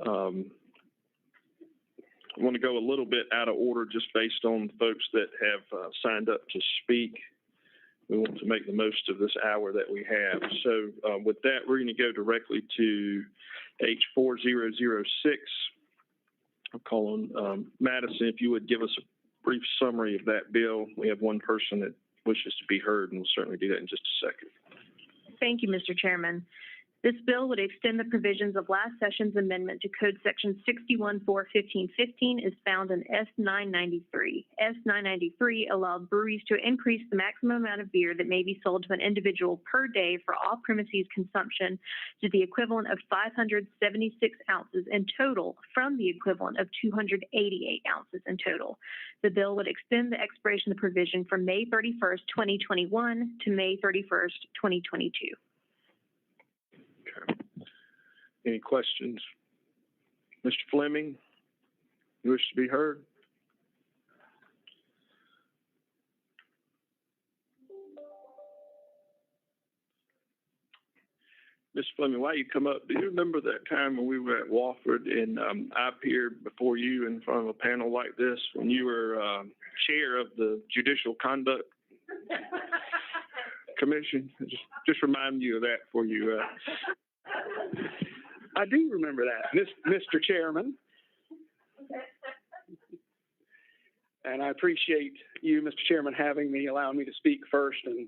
I want to go a little bit out of order just based on folks that have signed up to speak. We want to make the most of this hour that we have. So with that, we're going to go directly to H.4006. I'll call on Madison, if you would give us a brief summary of that bill. We have one person that wishes to be heard, and we'll certainly do that in just a second. Thank you, Mr. Chairman. This bill would extend the provisions of last session's amendment to Code Section 61.4.15.15 is found in S993. S993 allowed breweries to increase the maximum amount of beer that may be sold to an individual per day for off-premises consumption to the equivalent of 576 ounces in total from the equivalent of 288 ounces in total. The bill would extend the expiration of the provision from May 31st, 2021 to May 31st, 2022. Okay. Any questions? Mr. Fleming, you wish to be heard? Mr. Fleming, why you come up? Do you remember that time when we were at Wofford and I appeared before you in front of a panel like this when you were chair of the Judicial Conduct Commission? Just remind you of that for you. I do remember that, Mr. Chairman. And I appreciate you, Mr. Chairman, having me, allowing me to speak first. And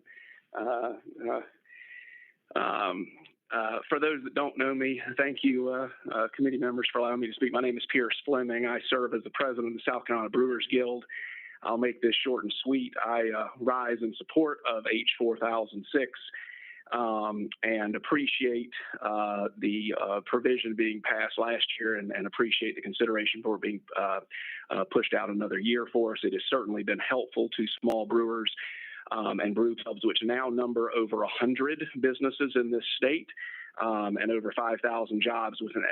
for those that don't know me, thank you, committee members, for allowing me to speak. My name is Pierce Fleming. I serve as the president of the South Carolina Brewers Guild. I'll make this short and sweet. I rise in support of H.4006 and appreciate the provision being passed last year and appreciate the consideration for being pushed out another year for us. It has certainly been helpful to small brewers and brew clubs, which now number over 100 businesses in this state. And over 5,000 jobs with an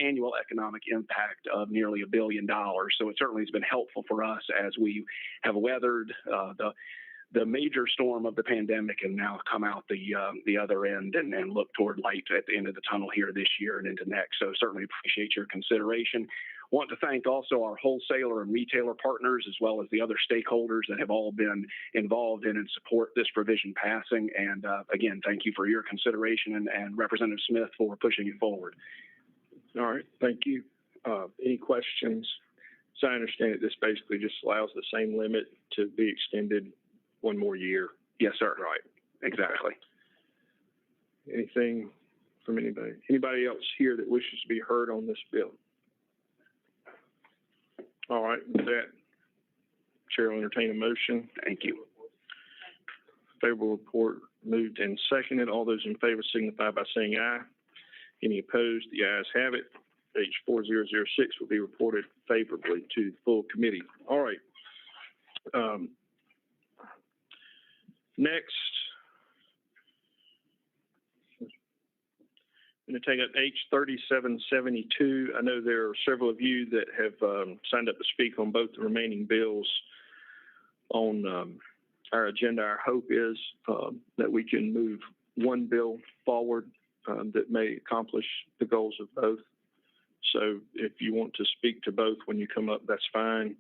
annual economic impact of nearly $1 billion. So it certainly has been helpful for us as we have weathered the major storm of the pandemic and now come out the other end and look toward light at the end of the tunnel here this year and into next. So certainly appreciate your consideration. Want to thank also our wholesaler and retailer partners, as well as the other stakeholders that have all been involved in and support this provision passing. And again, thank you for your consideration and Representative Smith for pushing it forward. All right, thank you. Any questions? So I understand it, this basically just allows the same limit to be extended one more year. Yes, sir. Right, exactly. Anything from anybody? Anybody else here that wishes to be heard on this bill? All right, with that, Chair will entertain a motion. Thank you. Favorable report moved and seconded. All those in favor signify by saying aye. Any opposed? The ayes have it. H.4006 will be reported favorably to the full committee. All right. Next, I'm going to take up H.3772. I know there are several of you that have signed up to speak on both the remaining bills on our agenda. Our hope is that we can move one bill forward that may accomplish the goals of both. So if you want to speak to both when you come up, that's fine.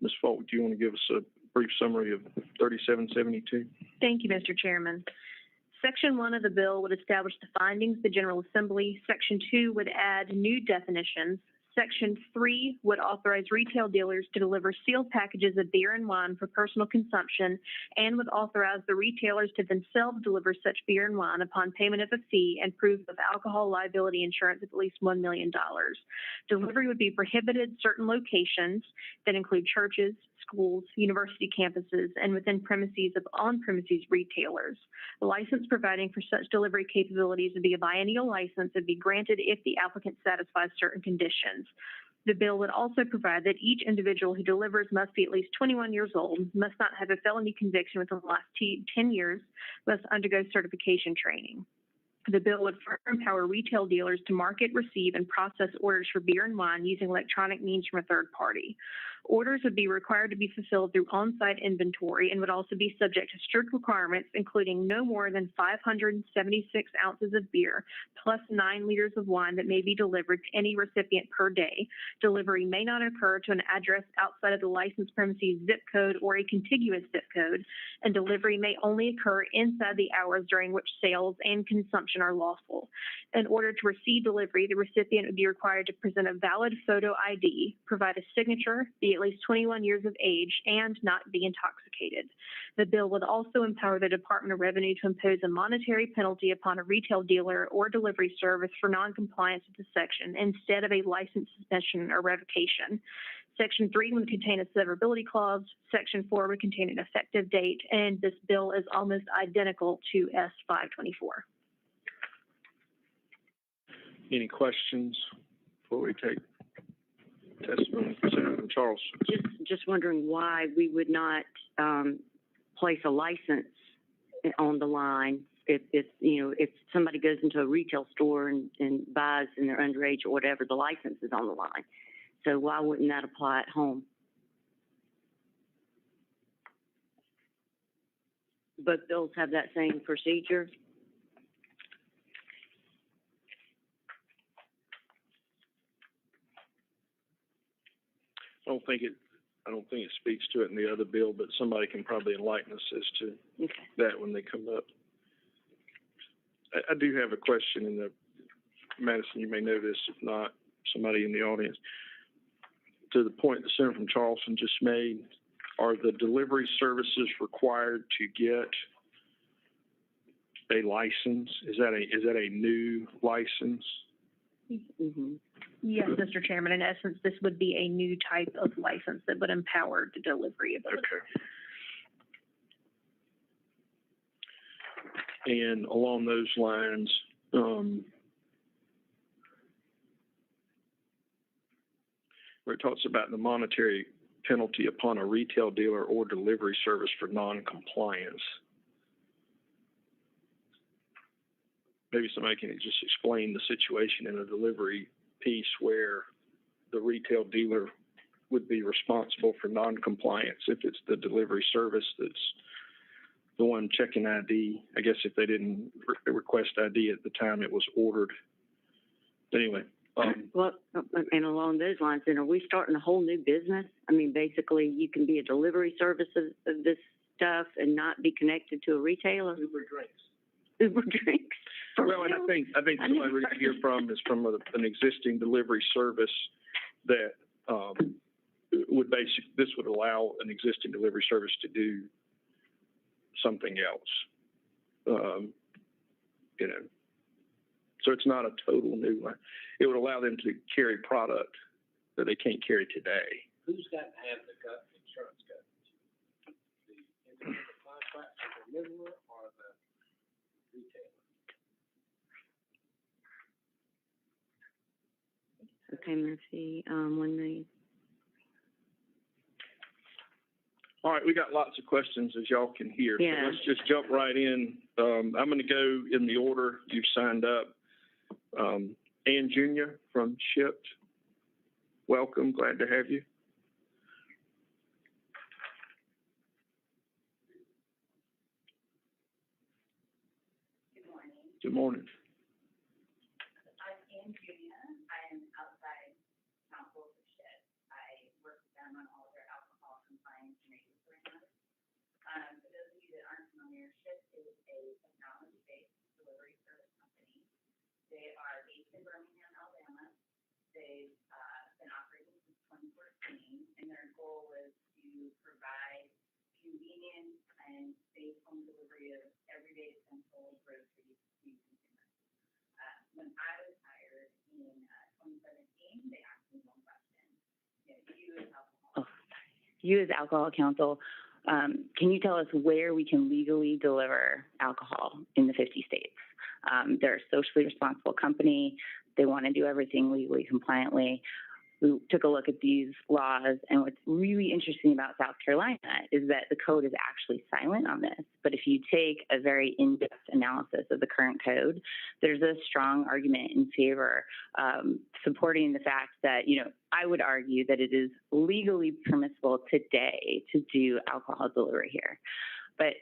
Ms. Falk, do you want to give us a brief summary of 3772? Thank you, Mr. Chairman. Section 1 of the bill would establish the findings of the General Assembly. Section 2 would add new definitions. Section 3 would authorize retail dealers to deliver sealed packages of beer and wine for personal consumption and would authorize the retailers to themselves deliver such beer and wine upon payment of a fee and proof of alcohol liability insurance of at least $1 million. Delivery would be prohibited at certain locations that include churches, schools, university campuses, and within premises of on-premises retailers. The license providing for such delivery capabilities would be a biennial license that would be granted if the applicant satisfies certain conditions. The bill would also provide that each individual who delivers must be at least 21 years old, must not have a felony conviction within the last 10 years, must undergo certification training. The bill would further empower retail dealers to market, receive, and process orders for beer and wine using electronic means from a third party. Orders would be required to be fulfilled through on-site inventory and would also be subject to strict requirements, including no more than 576 ounces of beer plus 9 liters of wine that may be delivered to any recipient per day. Delivery may not occur to an address outside of the licensed premises zip code or a contiguous zip code, and delivery may only occur inside the hours during which sales and consumption are lawful. In order to receive delivery, the recipient would be required to present a valid photo ID, provide a signature, be at least 21 years of age, and not be intoxicated. The bill would also empower the Department of Revenue to impose a monetary penalty upon a retail dealer or delivery service for noncompliance with the section instead of a license suspension or revocation. Section 3 would contain a severability clause. Section 4 would contain an effective date, and this bill is almost identical to S-524. Any questions before we take testimony from Charles? Just wondering why we would not place a license on the line if somebody goes into a retail store and buys and they're underage or whatever, the license is on the line. So why wouldn't that apply at home? But bills have that same procedure. I don't think it speaks to it in the other bill, but somebody can probably enlighten us as to that when they come up. I do have a question in the, Madison, you may know this, if not, somebody in the audience. To the point the Senator from Charleston just made, are the delivery services required to get a license? Is that a new license? Mm-hmm. Yes, Mr. Chairman. In essence, this would be a new type of license that would empower the delivery of it. Okay. And along those lines, where it talks about the monetary penalty upon a retail dealer or delivery service for non-compliance, maybe somebody can just explain the situation in a delivery piece where the retail dealer would be responsible for non-compliance if it's the delivery service that's the one checking ID. I guess if they didn't request ID at the time it was ordered. Anyway. Well, and along those lines, then are we starting a whole new business? I mean, basically, you can be a delivery service of this stuff and not be connected to a retailer. Uber drinks. Well, and I think somebody we could hear from is from an existing delivery service that this would allow an existing delivery service to do something else. So it's not a total new one. It would allow them to carry product that they can't carry today. Who's got to have the insurance coverage? The independent contractor, the deliverer, or the retailer? Okay, Murphy, 1 million. All right, we got lots of questions, as y'all can hear. Yeah. So let's just jump right in. I'm going to go in the order you've signed up. Ann Jr. from Shipped, welcome. Glad to have you. Good morning. Good morning. I'm Ann Jr. I am outside counsel for Shipped. I work with them on all their alcohol compliance and regulatory matters. For those of you that aren't familiar, Shipped is a technology-based delivery service company. They are based in Birmingham, Alabama. They've been operating since 2014, and their goal was to provide convenient and safe home delivery of everyday essential groceries to consumers. When I was hired in 2017, they asked me one question. You as alcohol counsel, can you tell us where we can legally deliver alcohol in the 50 states? They're a socially responsible company. They want to do everything legally, compliantly. we took a look at these laws, and what's really interesting about South Carolina is that the code is actually silent on this. But if you take a very in-depth analysis of the current code, there's a strong argument in favor supporting the fact that, I would argue that it is legally permissible today to do alcohol delivery here. But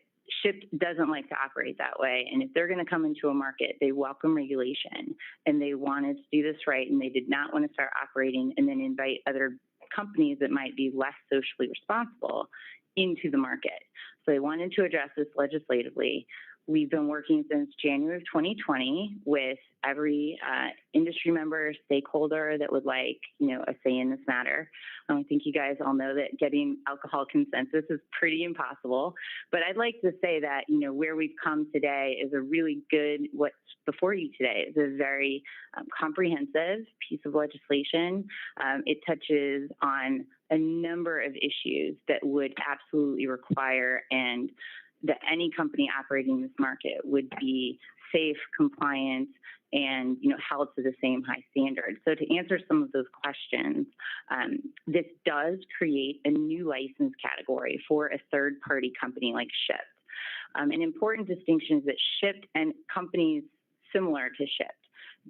Shipt doesn't like to operate that way. And if they're going to come into a market, they welcome regulation, and they wanted to do this right, and they did not want to start operating and then invite other companies that might be less socially responsible into the market. So they wanted to address this legislatively. We've been working since January of 2020 with every industry member, stakeholder that would like, a say in this matter. I think you guys all know that getting alcohol consensus is pretty impossible. But I'd like to say that, where we've come today is a really good, what's before you today is a very comprehensive piece of legislation. It touches on a number of issues that would absolutely require and that any company operating in this market would be safe, compliant, and held to the same high standards. So to answer some of those questions, this does create a new license category for a third-party company like Shipt. An important distinction is that Shipt and companies similar to Shipt,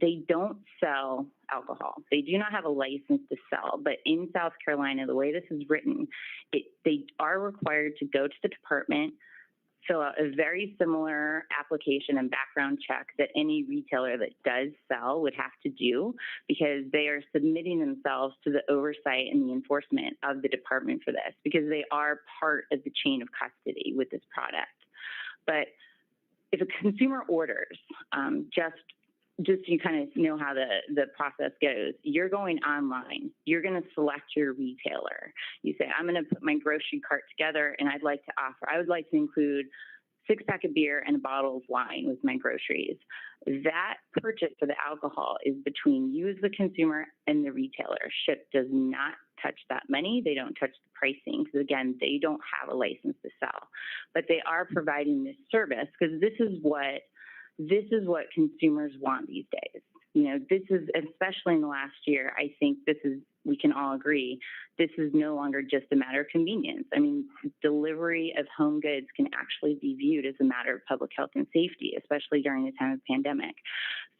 they don't sell alcohol. They do not have a license to sell, but in South Carolina, the way this is written, they are required to go to the department, fill out a very similar application and background check that any retailer that does sell would have to do, because they are submitting themselves to the oversight and the enforcement of the department for this, because they are part of the chain of custody with this product. But if a consumer orders, just so you kind of know how the process goes, you're going online, you're going to select your retailer. You say, I'm going to put my grocery cart together, and I would like to include 6-pack of beer and a bottle of wine with my groceries. That purchase for the alcohol is between you as the consumer and the retailer. Shipt does not touch that money. They don't touch the pricing, because again, they don't have a license to sell. But they are providing this service because this is what consumers want these days. This is, especially in the last year, I think we can all agree, this is no longer just a matter of convenience. I mean, delivery of home goods can actually be viewed as a matter of public health and safety, especially during the time of pandemic.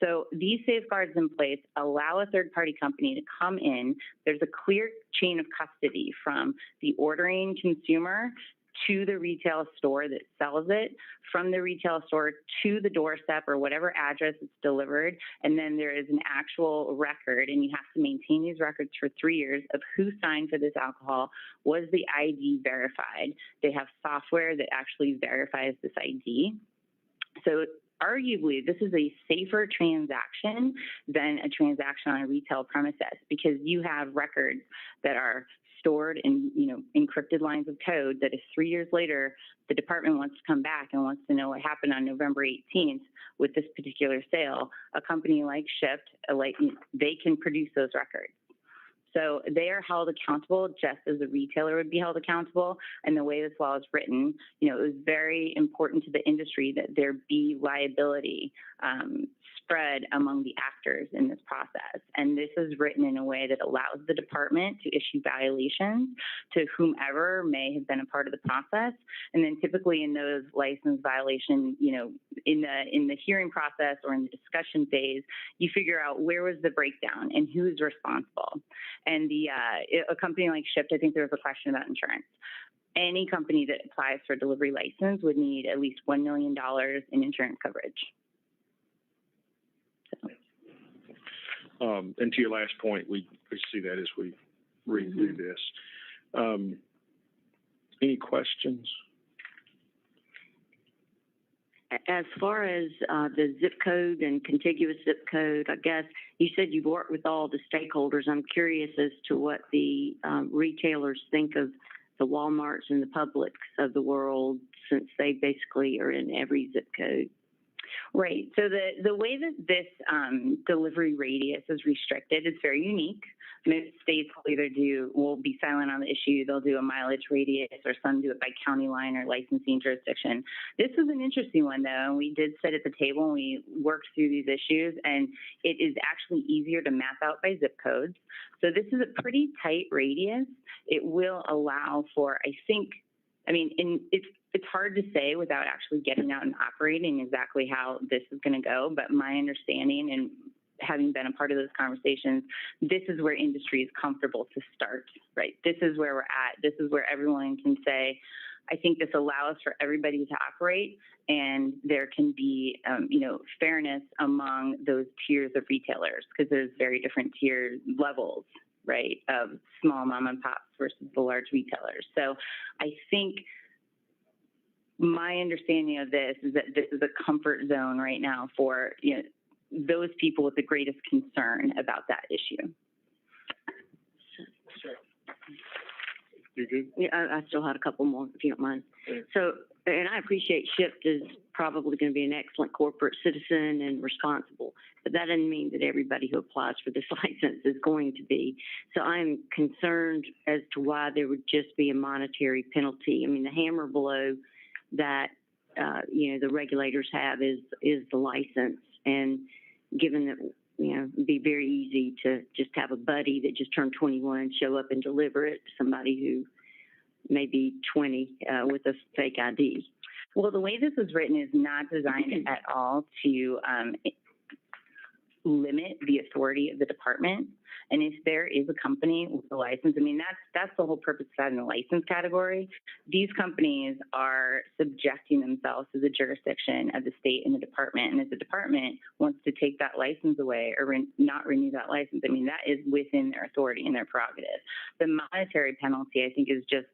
So these safeguards in place allow a third-party company to come in. There's a clear chain of custody from the ordering consumer to the retail store that sells it, from the retail store to the doorstep or whatever address it's delivered. And then there is an actual record, and you have to maintain these records for 3 years of who signed for this alcohol. Was the ID verified? They have software that actually verifies this ID. So arguably, this is a safer transaction than a transaction on a retail premises, because you have records that are stored in encrypted lines of code that if 3 years later the department wants to come back and wants to know what happened on November 18th with this particular sale, a company like Shipt, they can produce those records. So they are held accountable just as a retailer would be held accountable. And the way this law is written, it was very important to the industry that there be liability spread among the actors in this process. And this is written in a way that allows the department to issue violations to whomever may have been a part of the process. And then typically in those license violations, in the hearing process or in the discussion phase, you figure out where was the breakdown and who is responsible. And a company like Shipt, I think there was a question about insurance. Any company that applies for a delivery license would need at least $1 million in insurance coverage. And to your last point, we see that as we read through this. Any questions? As far as the zip code and contiguous zip code, I guess you said you've worked with all the stakeholders. I'm curious as to what the retailers think of the Walmarts and the Publix of the world, since they basically are in every zip code. Right. So the way that this delivery radius is restricted is very unique. Most states will be silent on the issue. They'll do a mileage radius, or some do it by county line or licensing jurisdiction. This is an interesting one, though, and we did sit at the table and we worked through these issues, and it is actually easier to map out by zip codes. So this is a pretty tight radius. It will allow for, it's hard to say without actually getting out and operating exactly how this is going to go, but my understanding, and having been a part of those conversations, this is where industry is comfortable to start, right? This is where we're at. This is where everyone can say, I think this allows for everybody to operate, and there can be, fairness among those tiers of retailers, because there's very different tier levels, right, of small mom and pops versus the large retailers. So I think my understanding of this is that this is a comfort zone right now for, those people with the greatest concern about that issue. You good? Yeah, I still had a couple more, if you don't mind. Okay. So, and I appreciate Shipt is probably going to be an excellent corporate citizen and responsible, but that doesn't mean that everybody who applies for this license is going to be. So I'm concerned as to why there would just be a monetary penalty. I mean, the hammer blow that, the regulators have is the license. And given that, it'd be very easy to just have a buddy that just turned 21 show up and deliver it to somebody who may be 20 with a fake ID. Well, the way this is written is not designed at all to limit the authority of the department. And if there is a company with a license, that's the whole purpose of having the license category. These companies are subjecting themselves to the jurisdiction of the state and the department. And if the department wants to take that license away or not renew that license, that is within their authority and their prerogative. The monetary penalty, I think, is just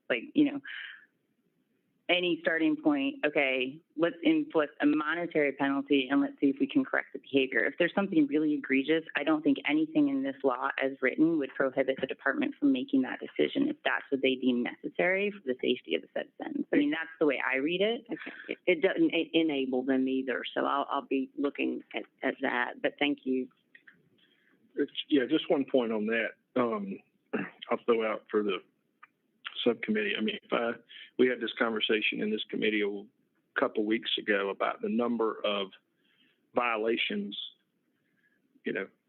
any starting point. Okay, let's inflict a monetary penalty and let's see if we can correct the behavior. If there's something really egregious, I don't think anything in this law as written would prohibit the department from making that decision if that's what they deem necessary for the safety of the citizens. That's the way I read it. Okay. It doesn't enable them either, so I'll be looking at that, but thank you. Just one point on that. I'll throw out for the subcommittee. We had this conversation in this committee a couple weeks ago about the number of violations.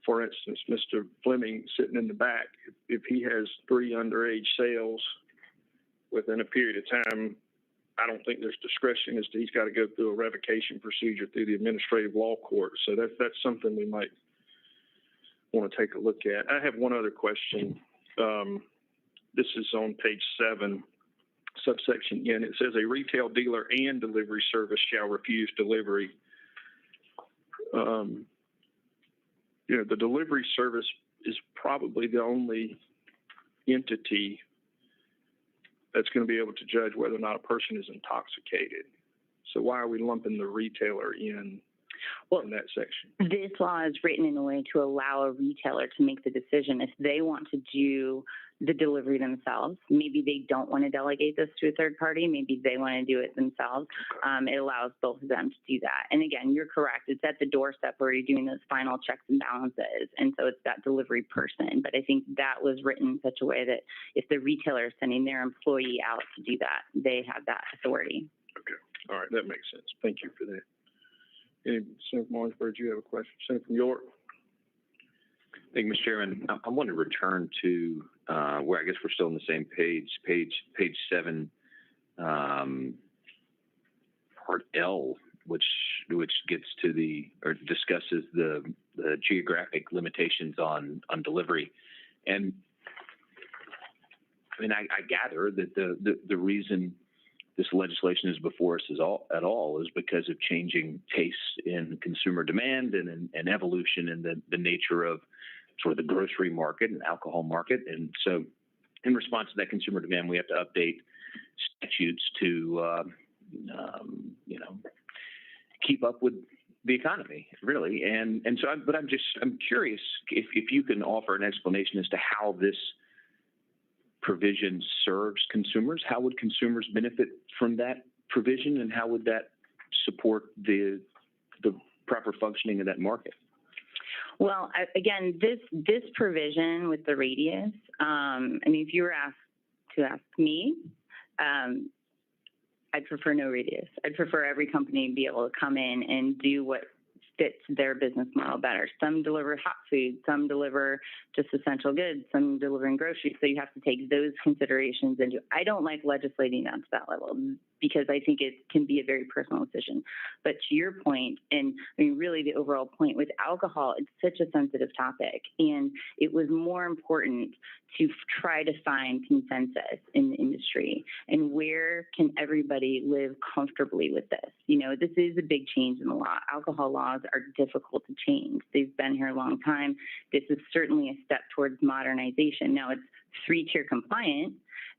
For instance, Mr. Fleming sitting in the back, if he has 3 underage sales within a period of time, I don't think there's discretion as to he's got to go through a revocation procedure through the administrative law court. So that's something we might want to take a look at. I have one other question. This is on page 7, subsection N. It says a retail dealer and delivery service shall refuse delivery. The delivery service is probably the only entity that's going to be able to judge whether or not a person is intoxicated. So why are we lumping the retailer in that section? This law is written in a way to allow a retailer to make the decision if they want to do the delivery themselves. Maybe they don't want to delegate this to a third party. Maybe they want to do it themselves. It allows both of them to do that. And again, you're correct. It's at the doorstep where you're doing those final checks and balances. And so it's that delivery person. But I think that was written in such a way that if the retailer is sending their employee out to do that, they have that authority. Okay. All right. That makes sense. Thank you for that. Senator Martinsburg, do you have a question? Senator from York? Thank you, Mr. Chairman. I want to return to where I guess we're still on the same page 7, part L, which gets to discusses the geographic limitations on delivery. And I gather that the reason this legislation is before us at all is because of changing tastes in consumer demand and evolution in the nature of sort of the grocery market and alcohol market. And so in response to that consumer demand, we have to update statutes to, keep up with the economy, really. And so, I'm curious if you can offer an explanation as to how this provision serves consumers. How would consumers benefit from that provision, and how would that support the the proper functioning of that market. Well, again, this provision with the radius, I mean, if you were asked to ask me, I'd prefer no radius. I'd prefer every company be able to come in and do what fits their business model better. Some deliver hot food, some deliver just essential goods, some delivering groceries. So you have to take those considerations into. I don't like legislating down to that level because I think it can be a very personal decision. But to your point, and I mean, really the overall point with alcohol, it's such a sensitive topic. And it was more important to try to find consensus in the industry and where can everybody live comfortably with this. You know, this is a big change in the law. Alcohol laws are difficult to change. They've been here a long time. This is certainly a step towards modernization. Now it's 3-tier compliant,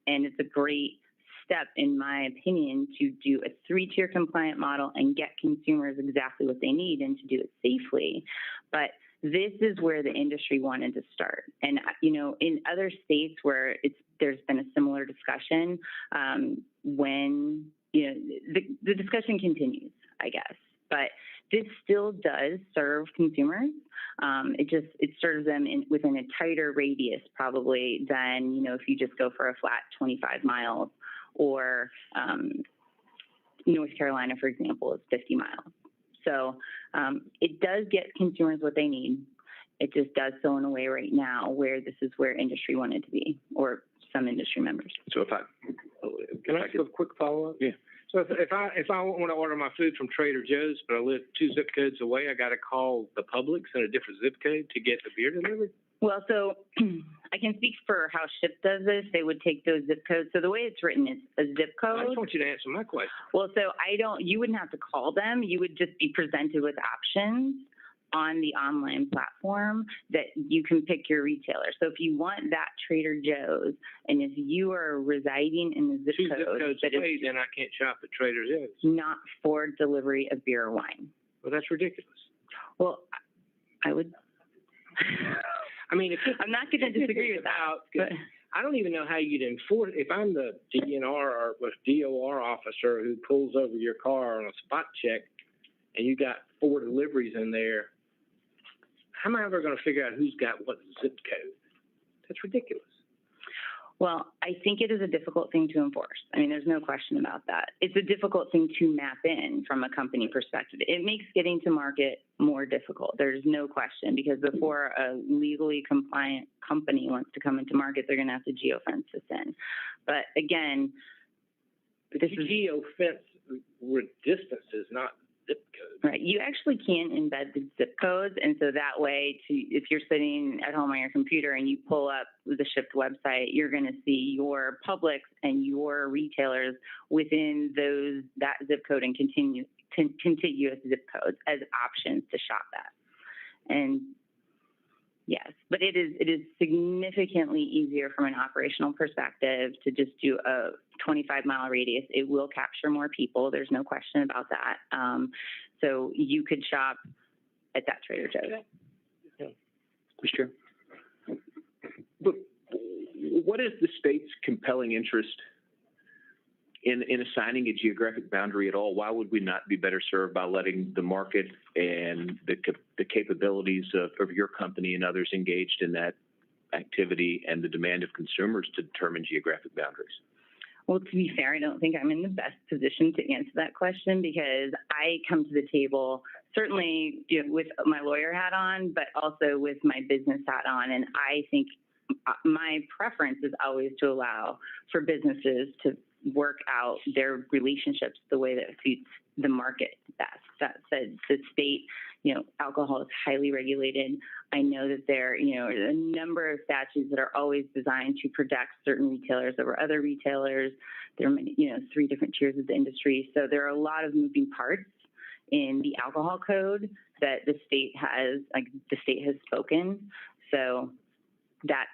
and it's a great step, in my opinion, to do a 3-tier compliant model and get consumers exactly what they need and to do it safely. But this is where the industry wanted to start. And, you know, in other states where there's been a similar discussion, when, you know, the discussion continues, I guess. But this still does serve consumers. It serves them within a tighter radius probably than, you know, if you just go for a flat 25 miles or North Carolina, for example, is 50 miles. So it does get consumers what they need. It just does so in a way right now where this is where industry wanted to be, or some industry members. So Can I ask a quick follow-up? Yeah. So if I want to order my food from Trader Joe's, but I live 2 zip codes away, I got to call the Publix in a different zip code to get the beer delivered? Well, so I can speak for how Ship does this. They would take those zip codes. So the way it's written is a zip code. I just want you to answer my question. Well, so you wouldn't have to call them. You would just be presented with options on the online platform that you can pick your retailer. So if you want that Trader Joe's, and if you are residing in the zip 2 code zip codes that away, is then I can't shop at Trader Joe's. not for delivery of beer or wine. Well, that's ridiculous. Well, I would. I mean, I'm not going to disagree with that. But I don't even know how you'd enforce. If I'm the DNR or DOR officer who pulls over your car on a spot check, and you got 4 deliveries in there, how am I ever going to figure out who's got what zip code? That's ridiculous. Well, I think it is a difficult thing to enforce. I mean, there's no question about that. It's a difficult thing to map in from a company perspective. It makes getting to market more difficult. There's no question, because before a legally compliant company wants to come into market, they're going to have to geofence this in. But again, this is geofence with distances, not zip codes. right. You actually can embed the zip codes, and so that way, if you're sitting at home on your computer and you pull up the Shipt website, you're going to see your Publix and your retailers within that zip code and contiguous zip codes as options to shop at. And yes, but it is significantly easier from an operational perspective to just do a 25-mile radius. It will capture more people. There's no question about that. So you could shop at that Trader Joe's. Okay. Sure. But what is the state's compelling interest in assigning a geographic boundary at all? Why would we not be better served by letting the market and the capabilities of your company and others engaged in that activity and the demand of consumers to determine geographic boundaries? Well, to be fair, I don't think I'm in the best position to answer that question, because I come to the table certainly with my lawyer hat on, but also with my business hat on. And I think my preference is always to allow for businesses to work out their relationships the way that suits the market best. That said, the state, alcohol is highly regulated. I know that there, are a number of statutes that are always designed to protect certain retailers over other retailers. There are, 3 different tiers of the industry. So there are a lot of moving parts in the alcohol code that the state has spoken. So that's,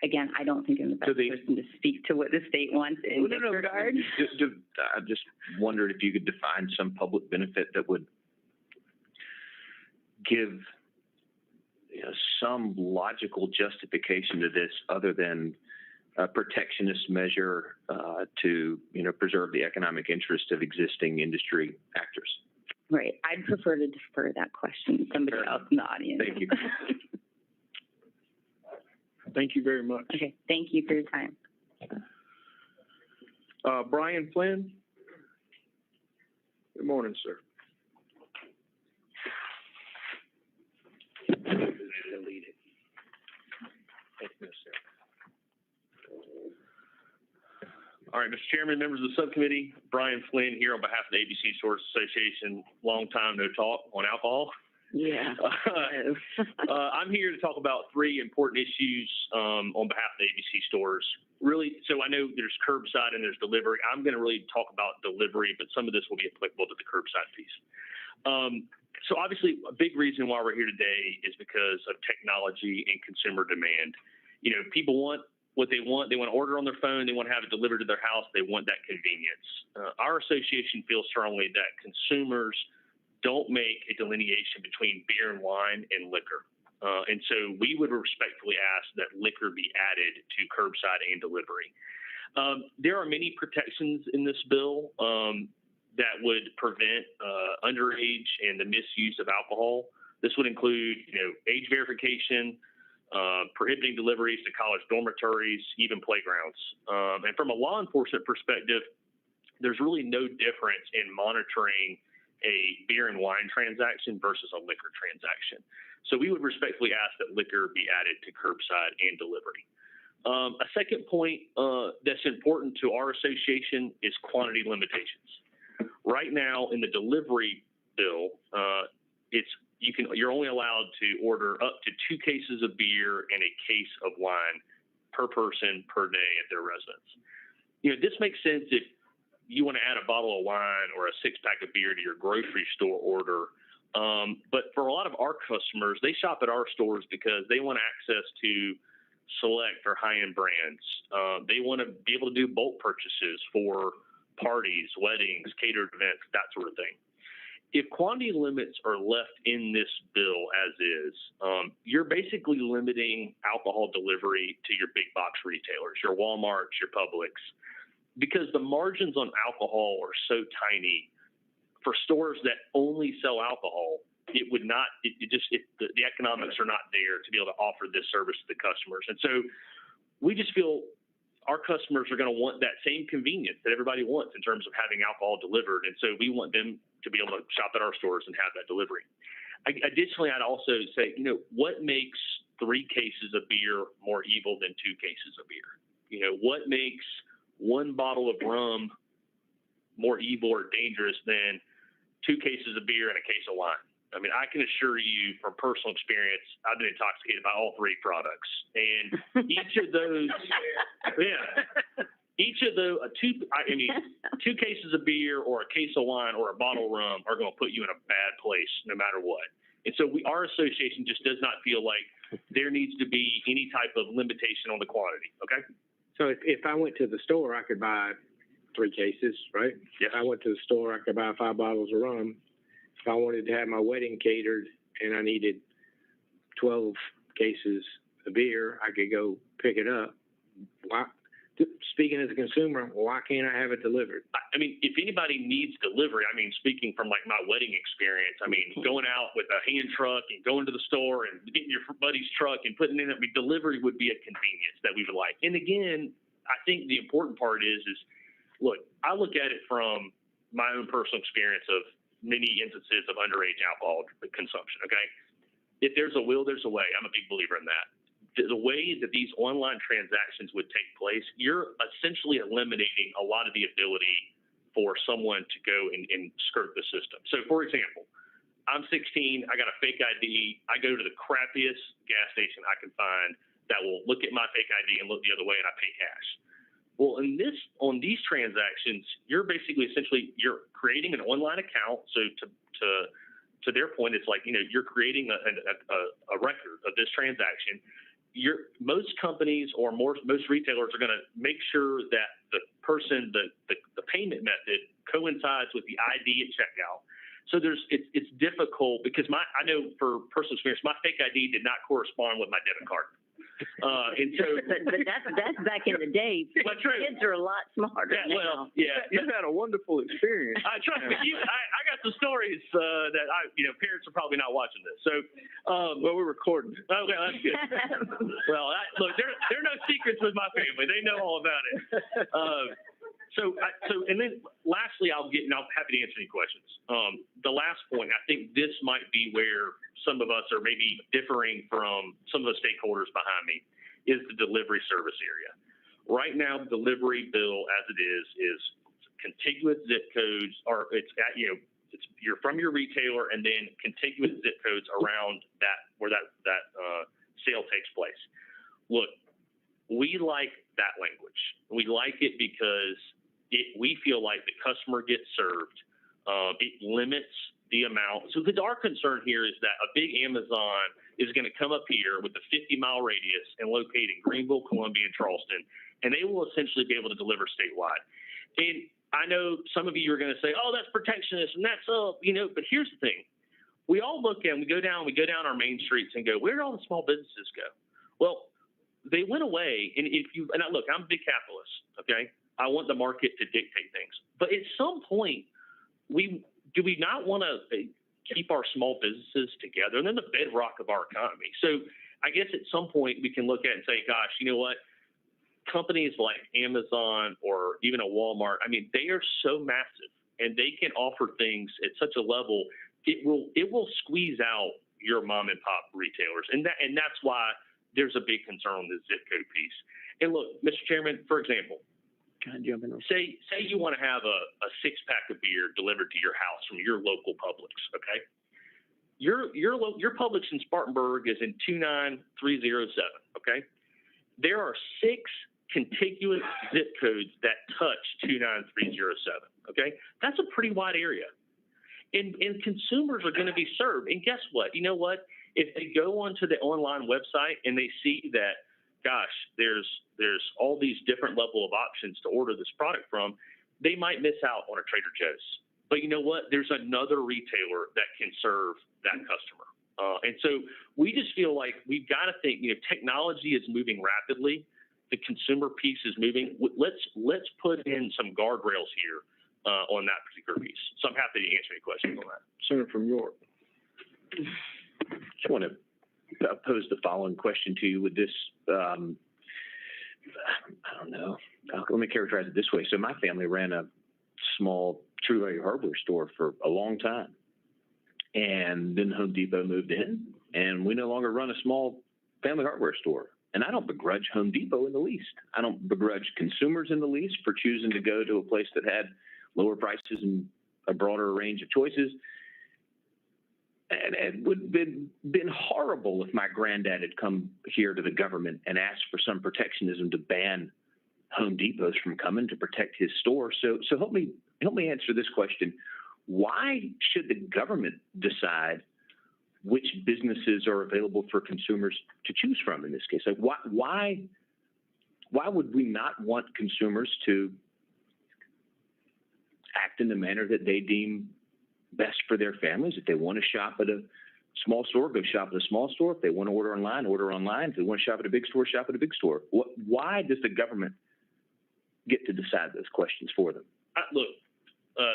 again, I don't think I'm the best person to speak to what the state wants in this regard. I just wondered if you could define some public benefit that would give some logical justification to this, other than a protectionist measure to preserve the economic interest of existing industry actors. Right. I'd prefer to defer that question to somebody else in the audience. Thank you. Thank you very much. Okay. Thank you for your time. Brian Flynn? Good morning, sir. All right, Mr. Chairman, members of the subcommittee, Brian Flynn here on behalf of the ABC Stores Association. Long time no talk on alcohol. Yeah. I'm here to talk about three important issues on behalf of the ABC stores. Really, so I know there's curbside and there's delivery. I'm going to really talk about delivery, but some of this will be applicable to the curbside piece. So obviously, a big reason why we're here today is because of technology and consumer demand. You know, people want what they want. They want to order on their phone. They want to have it delivered to their house. They want that convenience. Our association feels strongly that consumers don't make a delineation between beer and wine and liquor. And so we would respectfully ask that liquor be added to curbside and delivery. There are many protections in this bill that would prevent underage and the misuse of alcohol. This would include, you know, age verification, prohibiting deliveries to college dormitories, even playgrounds. And from a law enforcement perspective, there's really no difference in monitoring a beer and wine transaction versus a liquor transaction. So we would respectfully ask that liquor be added to curbside and delivery. A second point that's important to our association is quantity limitations. Right now in the delivery bill, you're only allowed to order up to 2 cases of beer and a case of wine per person per day at their residence. You know, this makes sense if you want to add a bottle of wine or a 6-pack of beer to your grocery store order. But for a lot of our customers, they shop at our stores because they want access to select or high-end brands. They want to be able to do bulk purchases for parties, weddings, catered events, that sort of thing. If quantity limits are left in this bill as is, you're basically limiting alcohol delivery to your big box retailers, your Walmarts, your Publix, because the margins on alcohol are so tiny. For stores that only sell alcohol, the economics are not there to be able to offer this service to the customers. And so we just feel our customers are going to want that same convenience that everybody wants in terms of having alcohol delivered. And so we want them to be able to shop at our stores and have that delivery. Additionally, I'd also say, you know, what makes 3 cases of beer more evil than 2 cases of beer? You know, what makes 1 bottle of rum more evil or dangerous than 2 cases of beer and a case of wine? I mean, I can assure you from personal experience, I've been intoxicated by all 3 products. And each of those, each of the 2 cases of beer or a case of wine or a bottle of rum are going to put you in a bad place no matter what. And so our association just does not feel like there needs to be any type of limitation on the quantity. Okay. So if I went to the store, I could buy 3 cases, right? Yes. If I went to the store, I could buy 5 bottles of rum. If I wanted to have my wedding catered and I needed 12 cases of beer, I could go pick it up. Why? Speaking as a consumer, why can't I have it delivered? I mean, if anybody needs delivery, I mean, speaking from like my wedding experience, I mean, going out with a hand truck and going to the store and getting your buddy's truck and putting it in, I mean, delivery would be a convenience that we would like. And again, I think the important part is look, I look at it from my own personal experience of many instances of underage alcohol consumption, okay? If there's a will, there's a way. I'm a big believer in that. The way that these online transactions would take place, you're essentially eliminating a lot of the ability for someone to go and skirt the system. So, for example, I'm 16, I got a fake ID, I go to the crappiest gas station I can find that will look at my fake ID and look the other way, and I pay cash. Well, on these transactions, you're basically you're creating an online account. So to their point, it's like, you know, you're creating a record of this transaction. Most companies or most retailers are going to make sure that the payment method coincides with the ID at checkout. So it's difficult because I know for personal experience, my fake ID did not correspond with my debit card. And so, but that's back in the day. But true. Kids are a lot smarter now. Well, yeah, You've had a wonderful experience. Trust me, I got some stories that parents are probably not watching this. So, Well, we're recording. okay, that's good. Well, look, there are no secrets with my family. They know all about it. And then lastly, I'm happy to answer any questions. The last point, I think this might be where some of us are maybe differing from some of the stakeholders behind me, is the delivery service area. Right now, the delivery bill as it is contiguous zip codes, or you're from your retailer and then contiguous zip codes around where that sale takes place. Look, we like that language. We like it because we feel like the customer gets served. It limits the amount. So our concern here is that a big Amazon is going to come up here with a 50-mile radius and locate in Greenville, Columbia, and Charleston, and they will essentially be able to deliver statewide. And I know some of you are going to say, "Oh, that's protectionist," and that's But here's the thing: we all look at, we go down our main streets and go, "Where did all the small businesses go?" Well, they went away. And look, I'm a big capitalist. Okay, I want the market to dictate things, but at some point, do we not want to keep our small businesses together? And they're the bedrock of our economy. So I guess at some point we can look at it and say, "Gosh, you know what? Companies like Amazon or even a Walmart, they are so massive and they can offer things at such a level, it will squeeze out your mom and pop retailers." And that's why there's a big concern on the zip code piece. And look, Mr. Chairman, for example, Can I jump in? say you want to have a 6-pack of beer delivered to your house from your local Publix, okay? Your Publix in Spartanburg is in 29307, okay? There are 6 contiguous zip codes that touch 29307, okay? That's a pretty wide area. And consumers are going to be served. And guess what? You know what? If they go onto the online website and they see that, gosh, there's all these different level of options to order this product from, they might miss out on a Trader Joe's. But you know what? There's another retailer that can serve that customer. And so we just feel like we've got to think, technology is moving rapidly. The consumer piece is moving. Let's put in some guardrails here on that particular piece. So I'm happy to answer any questions on that. Senator from York. I want to pose the following question to you with this. I don't know. Let me characterize it this way. So my family ran a small True Value hardware store for a long time. And then Home Depot moved in, and we no longer run a small family hardware store. And I don't begrudge Home Depot in the least. I don't begrudge consumers in the least for choosing to go to a place that had lower prices and a broader range of choices. And it would have been horrible if my granddad had come here to the government and asked for some protectionism to ban Home Depots from coming to protect his store. So help me answer this question. Why should the government decide which businesses are available for consumers to choose from in this case? Like why would we not want consumers to act in the manner that they deem best for their families? If they want to shop at a small store, go shop at a small store. If they want to order online, order online. If they want to shop at a big store, shop at a big store. Why does the government get to decide those questions for them? Look,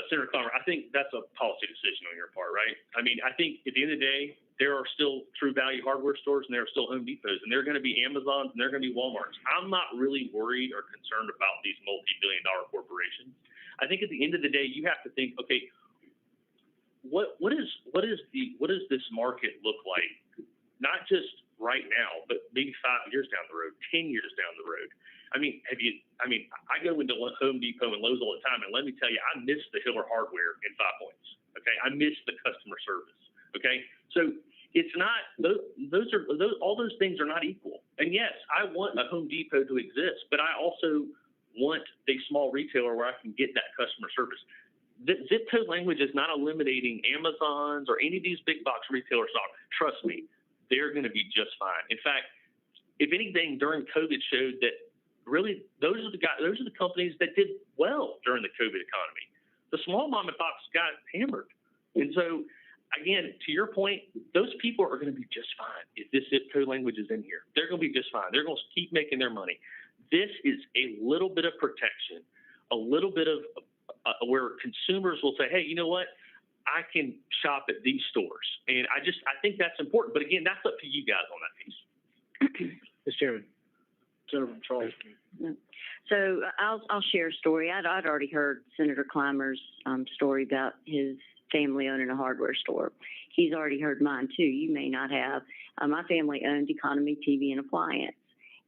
Senator Clymer, I think that's a policy decision on your part, right? I think at the end of the day, there are still True Value hardware stores and there are still Home Depots and there are going to be Amazons and there are going to be Walmarts. I'm not really worried or concerned about these multi-billion-dollar corporations. I think at the end of the day, you have to think, okay, what does this market look like? Not just right now, but maybe 5 years down the road, 10 years down the road. I go into Home Depot and Lowe's all the time, and let me tell you, I miss the Hiller hardware in 5 Points. Okay, I miss the customer service. Okay, so it's not all those things are not equal. And yes, I want a Home Depot to exist, but I also want a small retailer where I can get that customer service. The zip code language is not eliminating Amazons or any of these big box retailers. Trust me, they're going to be just fine. In fact, if anything, during COVID showed that really those are the companies that did well during the COVID economy. The small mom and pops got hammered. And so, again, to your point, those people are going to be just fine if this zip code language is in here. They're going to be just fine. They're going to keep making their money. This is a little bit of protection, a little bit of where consumers will say, hey, you know what? I can shop at these stores. And I think that's important. But again, that's up to you guys on that piece. Mr. Chairman. Senator from Charleston. So I'll share a story. I'd already heard Senator Clymer's story about his family owning a hardware store. He's already heard mine too. You may not have. My family owned Economy TV and Appliance,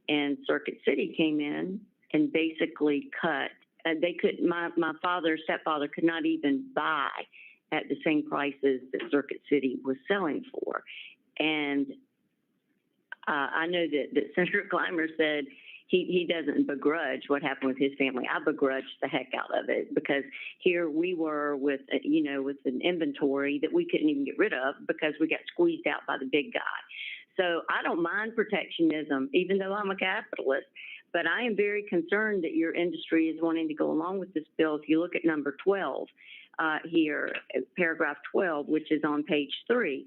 and Circuit City came in and basically cut. They could. My stepfather could not even buy at the same prices that Circuit City was selling for, and I know that Senator Clymer said he doesn't begrudge what happened with his family. I begrudge the heck out of it, because here we were with an inventory that we couldn't even get rid of because we got squeezed out by the big guy. So I don't mind protectionism, even though I'm a capitalist, but I am very concerned that your industry is wanting to go along with this bill. If you look at number 12 here, paragraph 12, which is on page 3,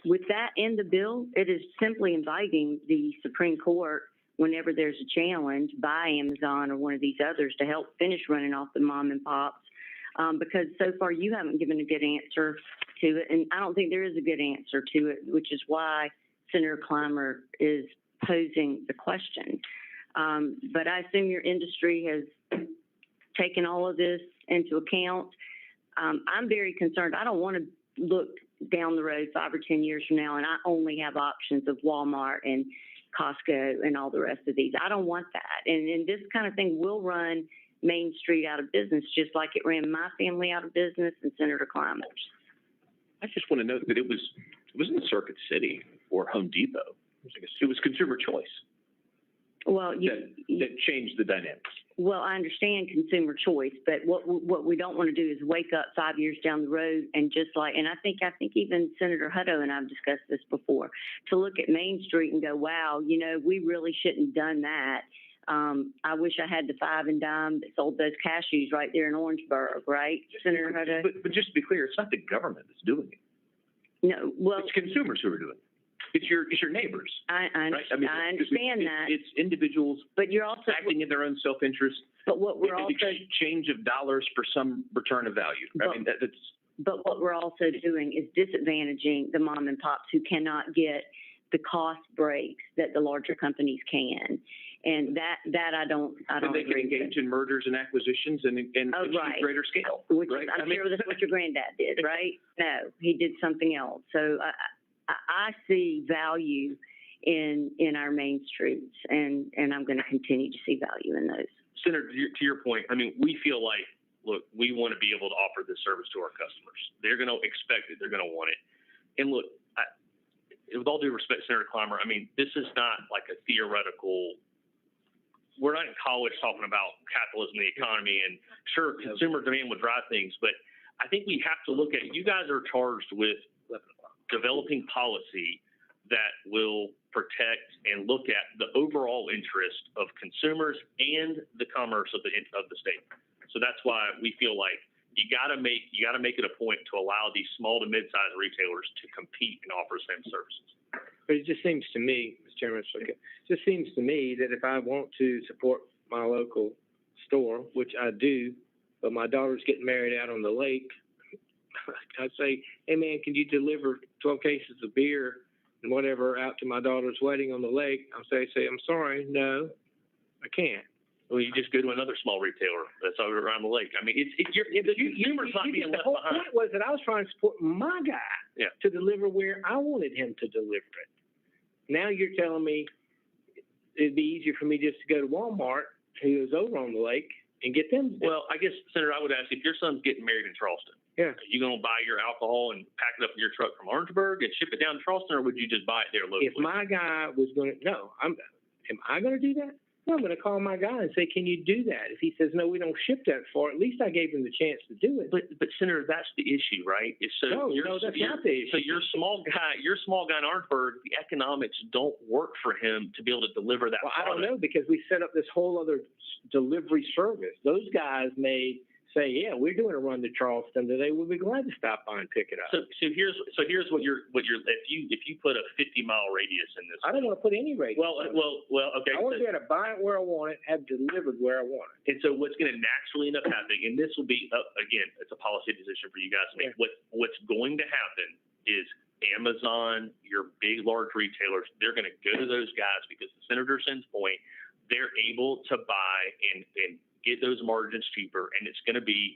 with that in the bill, it is simply inviting the Supreme Court, whenever there's a challenge by Amazon or one of these others, to help finish running off the mom and pops, because so far you haven't given a good answer to it, and I don't think there is a good answer to it, which is why Senator Clymer is posing the question. But I assume your industry has taken all of this into account. I'm very concerned. I don't want to look down the road 5 or 10 years from now and I only have options of Walmart and Costco and all the rest of these. I don't want that. And this kind of thing will run Main Street out of business, just like it ran my family out of business and Senator Clymer's. I just want to note that it wasn't Circuit City or Home Depot. It was consumer choice. Well, that changed the dynamics. Well, I understand consumer choice, but what we don't want to do is wake up 5 years down the road and I think even Senator Hutto and I've discussed this before, to look at Main Street and go, wow, we really shouldn't have done that. I wish I had the 5 and dime that sold those cashews right there in Orangeburg, right, Senator Hutto? But just to be clear, it's not the government that's doing it. No, well, it's consumers who are doing it. It's your neighbors. I understand that. It's individuals, but you're also acting in their own self-interest. But what we're also exchange of dollars for some return of value. But what we're also doing is disadvantaging the mom and pops who cannot get the cost breaks that the larger companies can, and that I don't. They can engage in mergers and acquisitions and achieve greater scale. Which I'm sure that's what your granddad did, right? No, he did something else. So I see value in our main streets, and I'm going to continue to see value in those. Senator, to your point, I mean, we feel like, look, we want to be able to offer this service to our customers. They're going to expect it. They're going to want it. And look, with all due respect, Senator Clymer, I mean, this is not like a theoretical. We're not in college talking about capitalism and the economy, and sure, consumer demand would drive things, but I think we have to look at it. You guys are charged with developing policy that will protect and look at the overall interest of consumers and the commerce of the state. So that's why we feel like you got to make it a point to allow these small to mid-sized retailers to compete and offer the same services. But it just seems to me, Mr. Chairman, that if I want to support my local store, which I do, but my daughter's getting married out on the lake, I'd say, hey, man, can you deliver 12 cases of beer and whatever out to my daughter's wedding on the lake? I'll say, I'm sorry, no, I can't. Well, you just go to another small retailer that's over around the lake. I mean, humor's not being left behind. The whole point was that I was trying to support my guy to deliver where I wanted him to deliver it. Now you're telling me it'd be easier for me just to go to Walmart, who is over on the lake, and get them. Well, I guess, Senator, I would ask, if your son's getting married in Charleston, are you going to buy your alcohol and pack it up in your truck from Orangeburg and ship it down to Charleston, or would you just buy it there locally? If my guy was going to, am I going to do that? No, I'm going to call my guy and say, can you do that? If he says, no, we don't ship that far, at least I gave him the chance to do it. But Senator, that's the issue, right? That's not the issue. So your small guy in Orangeburg, the economics don't work for him to be able to deliver that product. I don't know, because we set up this whole other delivery service. Those guys made say, yeah, we're doing a run to Charleston today, we'll be glad to stop by and pick it up. So here's what you're if you put a 50-mile radius in this. I don't want to put any rate. Well, okay. I want to be able to buy it where I want it, have it delivered where I want it. And so what's going to naturally end up happening, and this will be, again, it's a policy decision for you guys to make. Yeah. What's going to happen is Amazon, your big, large retailers, they're going to go to those guys because the Senator Sinn's point, they're able to buy and get those margins cheaper. And it's going to be,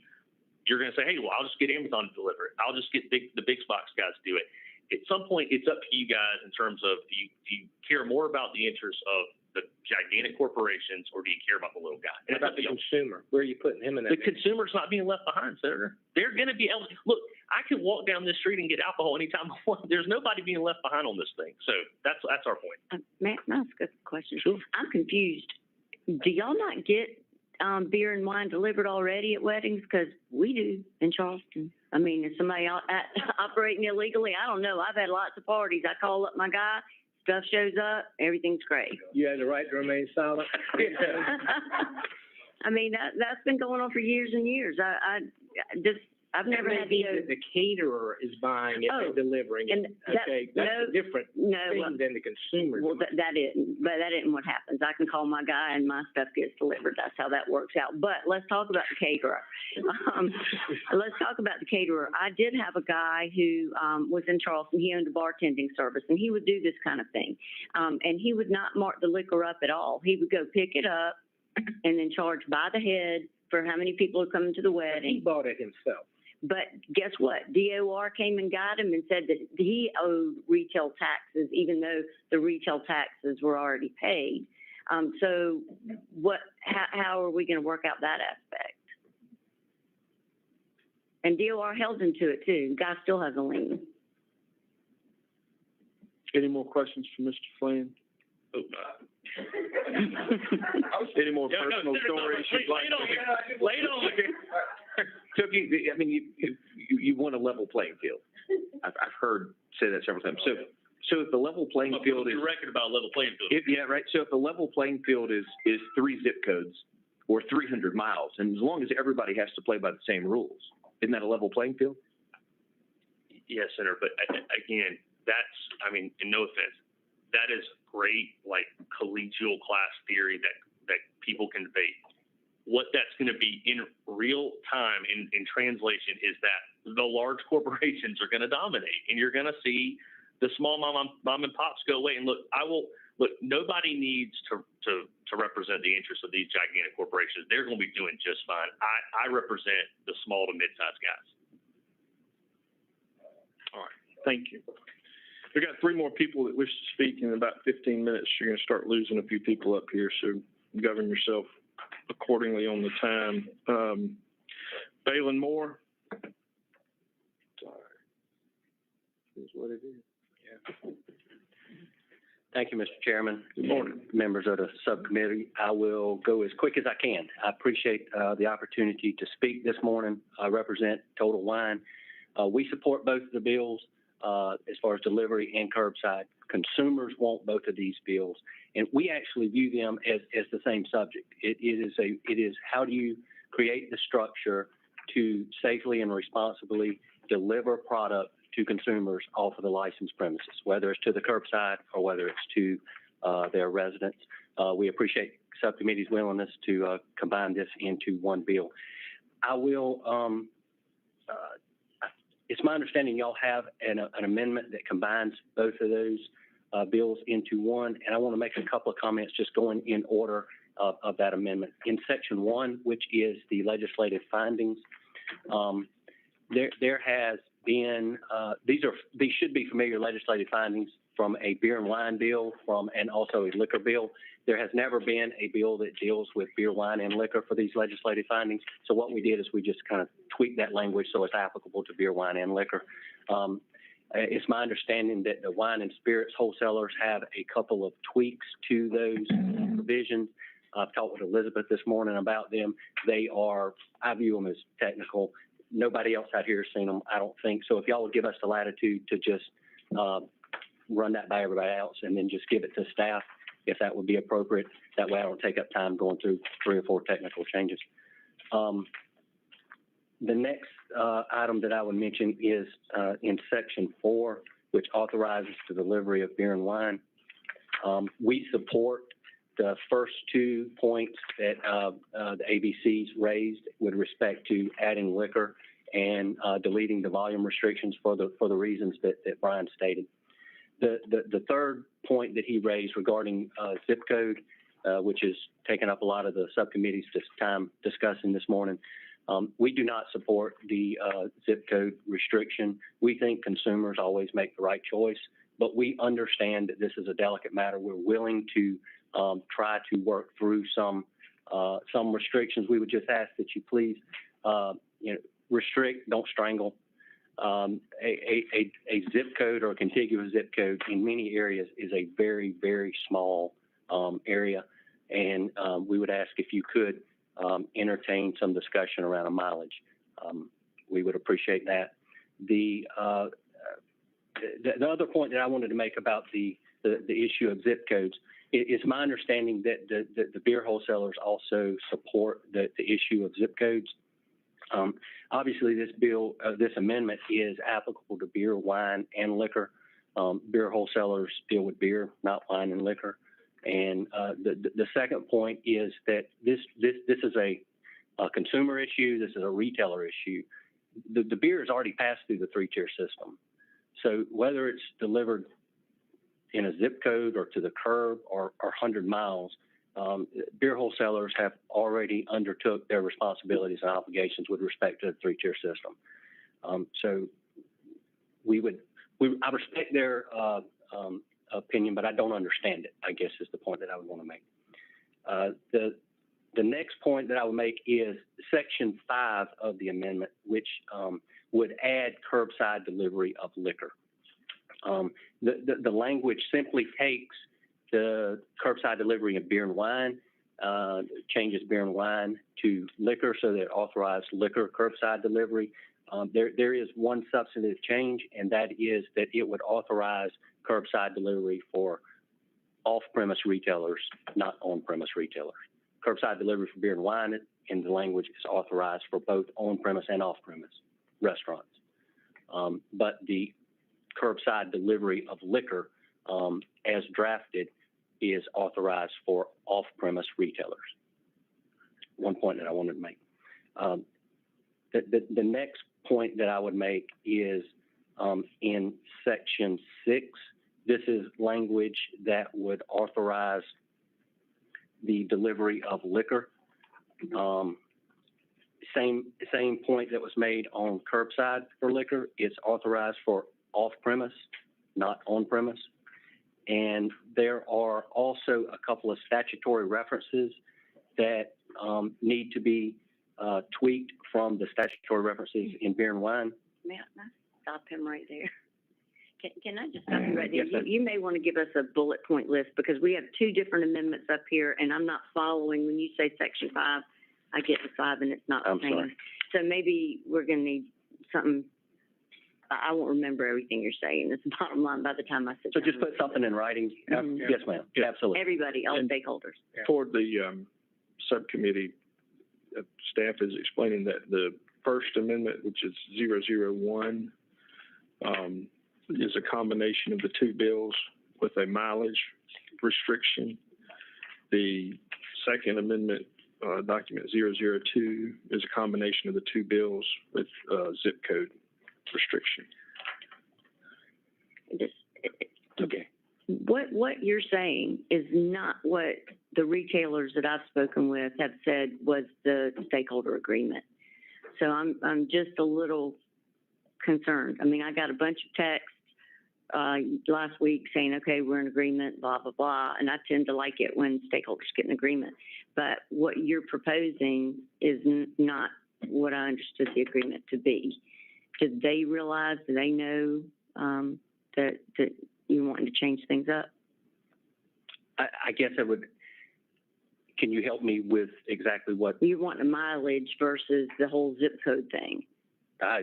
you're going to say, hey, well, I'll just get Amazon to deliver it. I'll just get the big box guys to do it. At some point, it's up to you guys in terms of do you care more about the interests of the gigantic corporations, or do you care about the little guy? And about the consumer, where are you putting him in that? The consumer's not being left behind, Senator. They're going to be able to, look, I could walk down this street and get alcohol anytime I want. There's nobody being left behind on this thing. So that's our point. May I ask a question? Sure. I'm confused. Do y'all not get beer and wine delivered already at weddings? Because we do in Charleston. I mean, is somebody operating illegally? I don't know. I've had lots of parties. I call up my guy, stuff shows up, everything's great. You have the right to remain silent. I mean, that's been going on for years and years. I've never had the caterer is buying it and delivering it. And that's a different thing than the consumer. Well, that isn't what happens. I can call my guy and my stuff gets delivered. That's how that works out. But let's talk about the caterer. I did have a guy who was in Charleston. He owned a bartending service, and he would do this kind of thing. And he would not mark the liquor up at all. He would go pick it up and then charge by the head for how many people are coming to the wedding. He bought it himself. But guess what? DOR came and got him and said that he owed retail taxes, even though the retail taxes were already paid. So how are we going to work out that aspect? And DOR held him to it, too. The guy still has a lien. Any more questions for Mr. Flynn? Any more personal stories you'd like to? Lay it on me. Cookie, I mean, you want a level playing field. I've heard say that several times. So if the level playing field is your record about level playing field. Yeah, right. So if the level playing field is 3 zip codes or 300 miles, and as long as everybody has to play by the same rules, isn't that a level playing field? Yes, Senator. But again, that's, I mean, in no offense, that is great, like collegial class theory that people can debate. What that's going to be in real time in translation is that the large corporations are going to dominate, and you're going to see the small mom and pops go away. And look, nobody needs to represent the interests of these gigantic corporations. They're going to be doing just fine. I represent the small to mid-sized guys. All right, thank you. We've got 3 more people that wish to speak. In about 15 minutes, you're going to start losing a few people up here, so govern yourself accordingly on the time. Balin Moore. Sorry. Here's what it is. Yeah. Thank you, Mr. Chairman. Good morning. Members of the subcommittee. I will go as quick as I can. I appreciate the opportunity to speak this morning. I represent Total Wine. We support both of the bills as far as delivery and curbside. Consumers want both of these bills, and we actually view them as the same subject. It is how do you create the structure to safely and responsibly deliver product to consumers off of the licensed premises, whether it's to the curbside or whether it's to their residents. We appreciate subcommittee's willingness to combine this into one bill. I will. It's my understanding y'all have an amendment that combines both of those bills into one, and I want to make a couple of comments just going in order of that amendment. In Section 1, which is the legislative findings, there has been these should be familiar legislative findings from a beer and wine bill, and also a liquor bill. There has never been a bill that deals with beer, wine, and liquor for these legislative findings. So what we did is we just kind of tweaked that language so it's applicable to beer, wine, and liquor. It's my understanding that the wine and spirits wholesalers have a couple of tweaks to those provisions. I've talked with Elizabeth this morning about them. I view them as technical. Nobody else out here has seen them, I don't think. So if y'all would give us the latitude to just run that by everybody else and then just give it to staff, if that would be appropriate. That way I don't take up time going through 3 or 4 technical changes. The next item that I would mention is in Section 4, which authorizes the delivery of beer and wine. We support the first 2 points that the ABCs raised with respect to adding liquor and deleting the volume restrictions for the reasons that Brian stated. The third point that he raised regarding zip code, which has taken up a lot of the subcommittee's time discussing this morning, we do not support the zip code restriction. We think consumers always make the right choice, but we understand that this is a delicate matter. We're willing to try to work through some restrictions. We would just ask that you please, restrict, don't strangle. A zip code or a contiguous zip code in many areas is a very, very small area, and we would ask if you could entertain some discussion around a mileage. We would appreciate that. The other point that I wanted to make about the issue of zip codes is my understanding that the beer wholesalers also support the issue of zip codes. Obviously, this amendment is applicable to beer, wine, and liquor. Beer wholesalers deal with beer, not wine and liquor. And the second point is that this is a consumer issue. This is a retailer issue. The beer has already passed through the 3-tier system. So whether it's delivered in a zip code or to the curb or 100 miles, beer wholesalers have already undertook their responsibilities and obligations with respect to the 3-tier system. So I respect their opinion, but I don't understand it, I guess is the point that I would want to make. The next point that I would make is Section 5 of the amendment, which would add curbside delivery of liquor. The language simply takes the curbside delivery of beer and wine, changes beer and wine to liquor so that it authorized liquor curbside delivery. There is one substantive change, and that is that it would authorize curbside delivery for off-premise retailers, not on-premise retailers. Curbside delivery for beer and wine in the language is authorized for both on-premise and off-premise restaurants. But the curbside delivery of liquor, as drafted, is authorized for off-premise retailers. One point that I wanted to make. The next point that I would make is in Section 6. This is language that would authorize the delivery of liquor. Same point that was made on curbside for liquor. It's authorized for off-premise, not on-premise. And there are also a couple of statutory references that need to be tweaked from the statutory references in beer and wine. May I stop him right there? Can I just stop you right there? Yes, you may want to give us a bullet point list because we have 2 different amendments up here, and I'm not following. When you say Section 5, I get to 5 and it's not the same. Sorry. So maybe we're going to need something. I won't remember everything you're saying. It's the bottom line by the time I sit down. So just put something in writing. Mhm. Yes, ma'am. Yeah. Absolutely. Everybody, all And- stakeholders. For the subcommittee, staff is explaining that the First Amendment, which is 001, is a combination of the 2 bills with a mileage restriction. The Second Amendment, document 002, is a combination of the 2 bills with zip code restriction. Okay. What you're saying is not what the retailers that I've spoken with have said was the stakeholder agreement. So I'm just a little concerned. I mean, I got a bunch of texts last week saying, okay, we're in agreement, blah, blah, blah. And I tend to like it when stakeholders get an agreement. But what you're proposing is not what I understood the agreement to be. Did they realize, do they know that you're wanting to change things up? I guess I would, can you help me with exactly what? You want a mileage versus the whole zip code thing?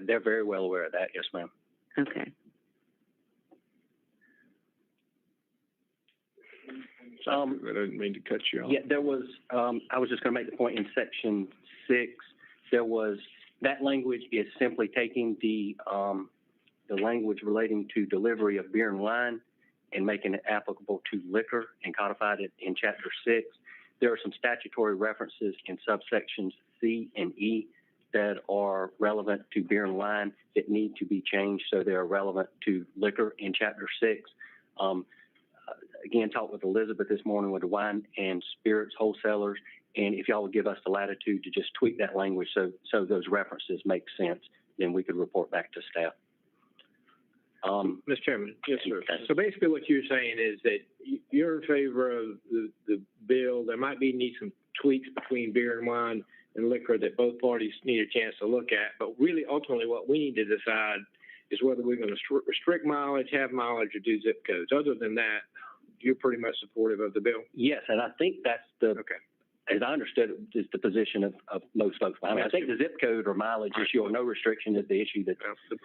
They're very well aware of that. Yes, ma'am. Okay. I didn't mean to cut you off. Yeah, there was, I was just going to make the point in Section 6, there was That language is simply taking the language relating to delivery of beer and wine and making it applicable to liquor and codified it in Chapter 6. There are some statutory references in subsections C and E that are relevant to beer and wine that need to be changed so they are relevant to liquor in Chapter 6. Again, talked with Elizabeth this morning with the wine and spirits wholesalers, and if y'all would give us the latitude to just tweak that language so those references make sense, then we could report back to staff. Mr. Chairman. Yes, sir. So basically what you're saying is that you're in favor of the bill. There might need some tweaks between beer and wine and liquor that both parties need a chance to look at. But really, ultimately, what we need to decide is whether we're going to restrict mileage, have mileage, or do zip codes. Other than that, you're pretty much supportive of the bill? Yes, and I think that's as I understood it, is the position of most folks. I mean, I think the zip code or mileage issue or no restriction is the issue that. The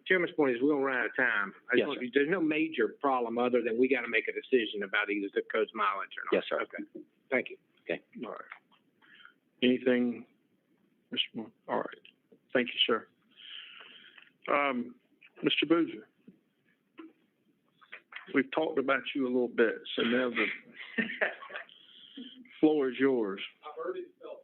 chairman's point is we're going to run out of time. There's no major problem other than we got to make a decision about either zip codes, mileage, or not. Yes, sir. Okay. Thank you. Okay. All right. Anything, Mr. Moore? All right. Thank you, sir. Mr. Boozer, we've talked about you a little bit, so now the floor is yours. I've heard it felt.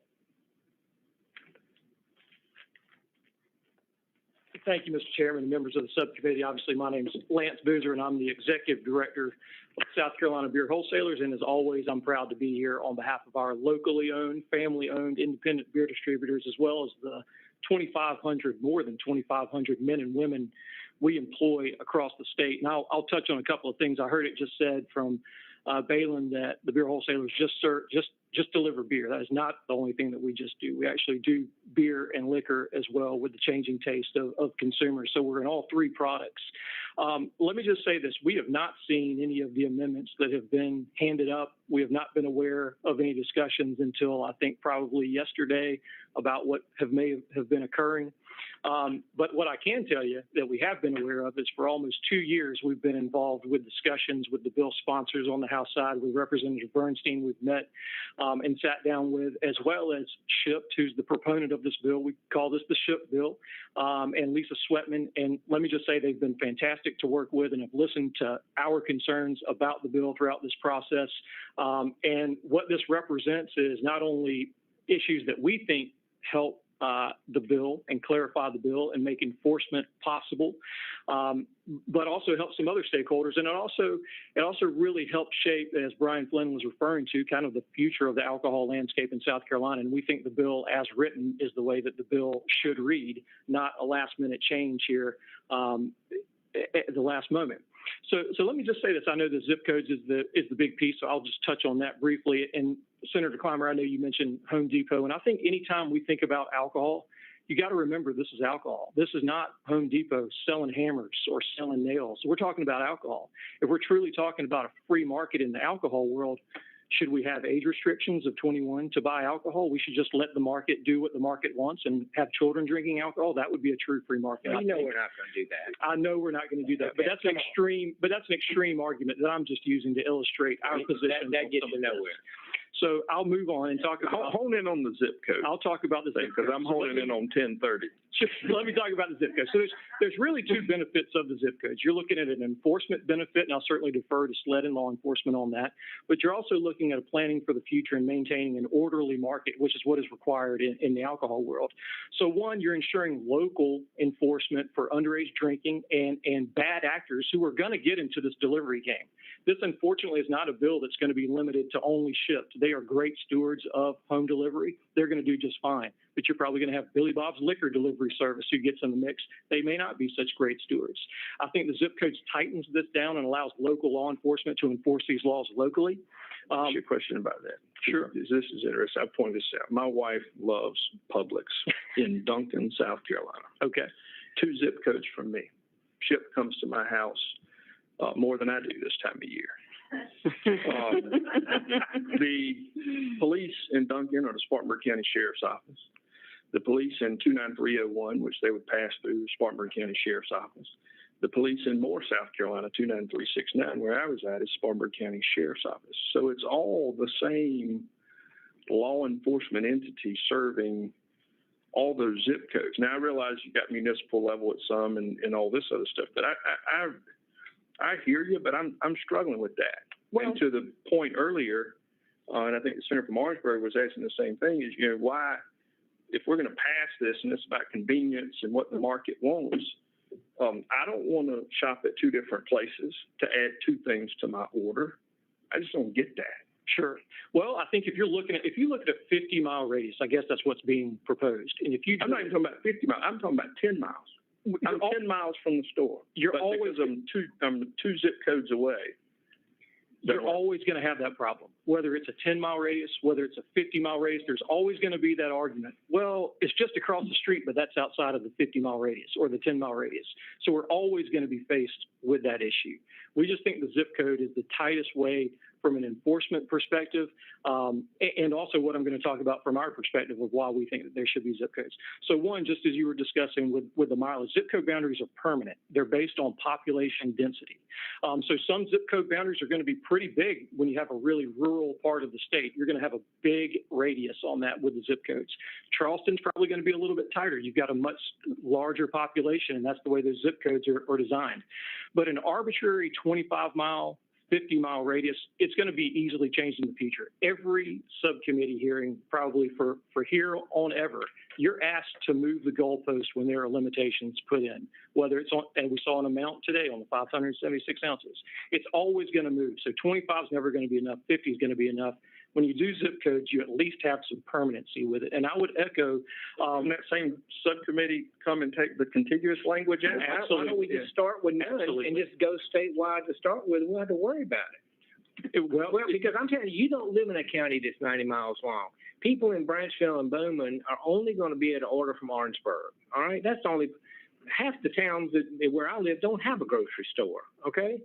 Thank you, Mr. Chairman and members of the subcommittee. Obviously, my name is Lance Boozer, and I'm the Executive Director of South Carolina Beer Wholesalers. And as always, I'm proud to be here on behalf of our locally owned, family-owned, independent beer distributors, as well as the more than 2,500 men and women we employ across the state. And I'll touch on a couple of things. I heard it just said from Balin that the beer wholesalers just deliver beer. That is not the only thing that we just do. We actually do beer and liquor as well with the changing taste of consumers. So we're in all three products. Let me just say this. We have not seen any of the amendments that have been handed up. We have not been aware of any discussions until I think probably yesterday about what may have been occurring. But what I can tell you that we have been aware of is for almost 2 years, we've been involved with discussions with the bill sponsors on the House side, with Representative Bernstein we've met and sat down with, as well as SHIP, who's the proponent of this bill. We call this the SHIP bill, and Lisa Sweatman. And let me just say they've been fantastic to work with and have listened to our concerns about the bill throughout this process. And what this represents is not only issues that we think help the bill and clarify the bill and make enforcement possible, but also help some other stakeholders. And it also really helped shape, as Brian Flynn was referring to, kind of the future of the alcohol landscape in South Carolina. And we think the bill as written is the way that the bill should read, not a last minute change here at the last moment. So let me just say this. I know the zip codes is the big piece, so I'll just touch on that briefly. And Senator Clymer, I know you mentioned Home Depot, and I think anytime we think about alcohol, you got to remember this is alcohol. This is not Home Depot selling hammers or selling nails. We're talking about alcohol. If we're truly talking about a free market in the alcohol world, should we have age restrictions of 21 to buy alcohol? We should just let the market do what the market wants and have children drinking alcohol. That would be a true free market. Well, we're not going to do that. I know we're not going to do that, but that's an extreme argument that I'm just using to illustrate our position. That gets you nowhere. So I'll move on and talk about. Hone in on the zip code. I'll talk about the zip code. Because I'm honing in on 1030. Let me talk about the zip code. So there's really two benefits of the zip codes. You're looking at an enforcement benefit, and I'll certainly defer to SLED and law enforcement on that. But you're also looking at a planning for the future and maintaining an orderly market, which is what is required in the alcohol world. So one, you're ensuring local enforcement for underage drinking and bad actors who are going to get into this delivery game. This, unfortunately, is not a bill that's going to be limited to only shipped. They are great stewards of home delivery. They're going to do just fine. But you're probably going to have Billy Bob's liquor delivery service who gets in the mix. They may not be such great stewards. I think the zip codes tightens this down and allows local law enforcement to enforce these laws locally. Ask you a question about that. Sure. This is interesting. I point this out. My wife loves Publix in Duncan, South Carolina. Okay. 2 zip codes from me. Ship comes to my house more than I do this time of year. The police in Duncan are the Spartanburg County Sheriff's Office. The police in 29301, which they would pass through the Spartanburg County Sheriff's Office. The police in Moore, South Carolina, 29369, where I was at, is Spartanburg County Sheriff's Office. So it's all the same law enforcement entity serving all those zip codes. Now I realize you got municipal level at some and all this other stuff, but I hear you, but I'm struggling with that. Well, and to the point earlier, and I think the senator from Orangeburg was asking the same thing, is, you know, why, if we're going to pass this and it's about convenience and what the market wants, I don't want to shop at two different places to add two things to my order. I just don't get that. Sure. Well, I think if you look at a 50-mile radius, I guess that's what's being proposed. And if you, I'm not even talking about 50 miles. I'm talking about 10 miles. I'm 10 miles from the store. You're always, because I'm two zip codes away. You're always going to have that problem. Whether it's a 10-mile radius, whether it's a 50-mile radius, there's always going to be that argument. Well, it's just across the street, but that's outside of the 50-mile radius or the 10-mile radius. So we're always going to be faced with that issue. We just think the zip code is the tightest way from an enforcement perspective, and also what I'm going to talk about from our perspective of why we think that there should be zip codes. So one, just as you were discussing with the mileage, zip code boundaries are permanent. They're based on population density. So some zip code boundaries are going to be pretty big when you have a really rural part of the state. You're going to have a big radius on that with the zip codes. Charleston's probably going to be a little bit tighter. You've got a much larger population, and that's the way those zip codes are designed. But an arbitrary 25-mile, 50-mile radius, it's going to be easily changed in the future. Every subcommittee hearing, probably for here on ever, you're asked to move the goalpost when there are limitations put in, whether it's on, and we saw an amount today on the 576 ounces. It's always going to move. So 25 is never going to be enough. 50 is going to be enough. When you do zip codes, you at least have some permanency with it. And I would echo that same subcommittee come and take the contiguous language out. Absolutely. Why don't we just start with none and just go statewide to start with? We don't have to worry about it. Well, because I'm telling you, you don't live in a county that's 90 miles long. People in Branchville and Bowman are only going to be able to order from Orangeburg. All right, that's only half the towns where I live don't have a grocery store. Okay.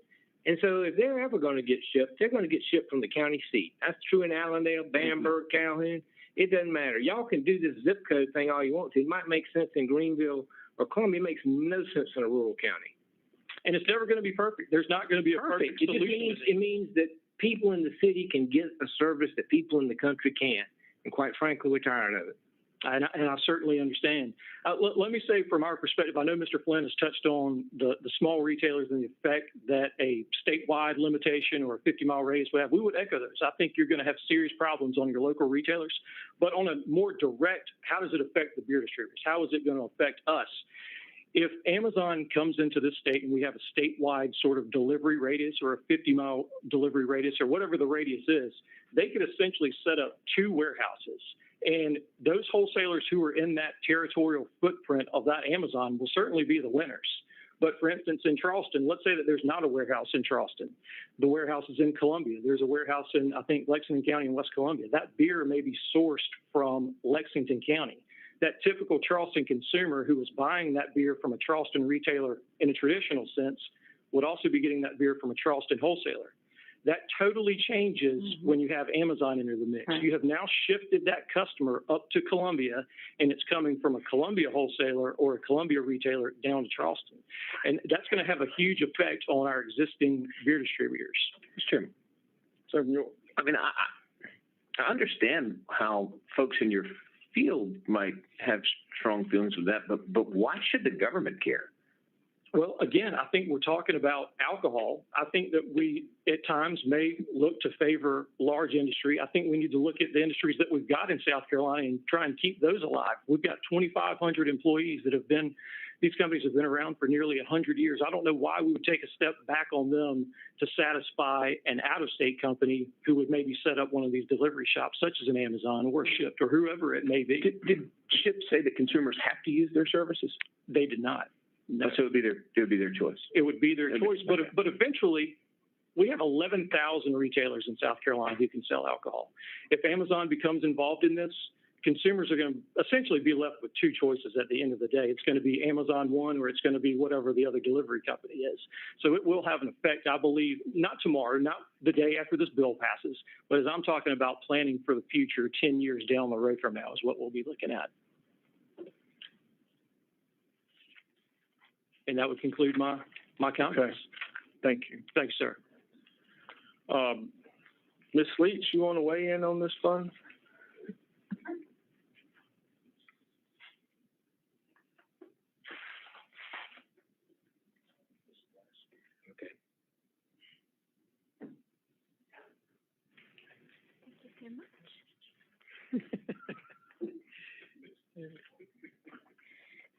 And so if they're ever going to get shipped, they're going to get shipped from the county seat. That's true in Allendale, Bamberg, Calhoun. It doesn't matter. Y'all can do this zip code thing all you want to. It might make sense in Greenville or Columbia. It makes no sense in a rural county. And it's never going to be perfect. There's not going to be a perfect solution. It means that people in the city can get a service that people in the country can't. And quite frankly, we're tired of it. And I certainly understand. Let me say from our perspective, I know Mr. Flynn has touched on the small retailers and the effect that a statewide limitation or a 50-mile radius would have. We would echo those. I think you're going to have serious problems on your local retailers. But on a more direct, how does it affect the beer distributors? How is it going to affect us? If Amazon comes into this state and we have a statewide sort of delivery radius or a 50-mile delivery radius or whatever the radius is, they could essentially set up two warehouses. And those wholesalers who are in that territorial footprint of that Amazon will certainly be the winners. But for instance, in Charleston, let's say that there's not a warehouse in Charleston. The warehouse is in Columbia. There's a warehouse in, I think, Lexington County and West Columbia. That beer may be sourced from Lexington County. That typical Charleston consumer who was buying that beer from a Charleston retailer in a traditional sense would also be getting that beer from a Charleston wholesaler. That totally changes when you have Amazon into the mix. Right. You have now shifted that customer up to Columbia, and it's coming from a Columbia wholesaler or a Columbia retailer down to Charleston. And that's going to have a huge effect on our existing beer distributors. Mr. Chairman. So, I mean, I understand how folks in your field might have strong feelings with that, but why should the government care? Well, again, I think we're talking about alcohol. I think that we, at times, may look to favor large industry. I think we need to look at the industries that we've got in South Carolina and try and keep those alive. We've got 2,500 employees that have been, these companies have been around for nearly 100 years. I don't know why we would take a step back on them to satisfy an out-of-state company who would maybe set up one of these delivery shops, such as an Amazon or Shipt or whoever it may be. Did Shipt say that consumers have to use their services? They did not. No. So it would be their choice. It would be their choice, but eventually, we have 11,000 retailers in South Carolina who can sell alcohol. If Amazon becomes involved in this, consumers are going to essentially be left with two choices at the end of the day. It's going to be Amazon one, or it's going to be whatever the other delivery company is. So it will have an effect, I believe, not tomorrow, not the day after this bill passes, but as I'm talking about planning for the future, 10 years down the road from now is what we'll be looking at. And that would conclude my comments. Okay. Thank you. Thanks, sir. Ms. Leach, you want to weigh in on this fund?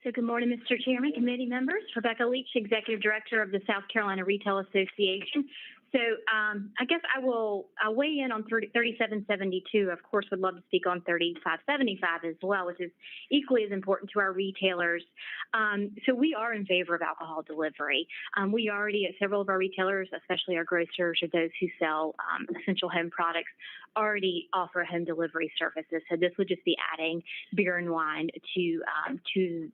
So good morning, Mr. Chairman, committee members. Rebecca Leach, Executive Director of the South Carolina Retail Association. So I guess I'll weigh in on 3772. Of course, would love to speak on 3575 as well, which is equally as important to our retailers. So we are in favor of alcohol delivery. We already, at several of our retailers, especially our grocers or those who sell essential home products, already offer home delivery services. So this would just be adding beer and wine to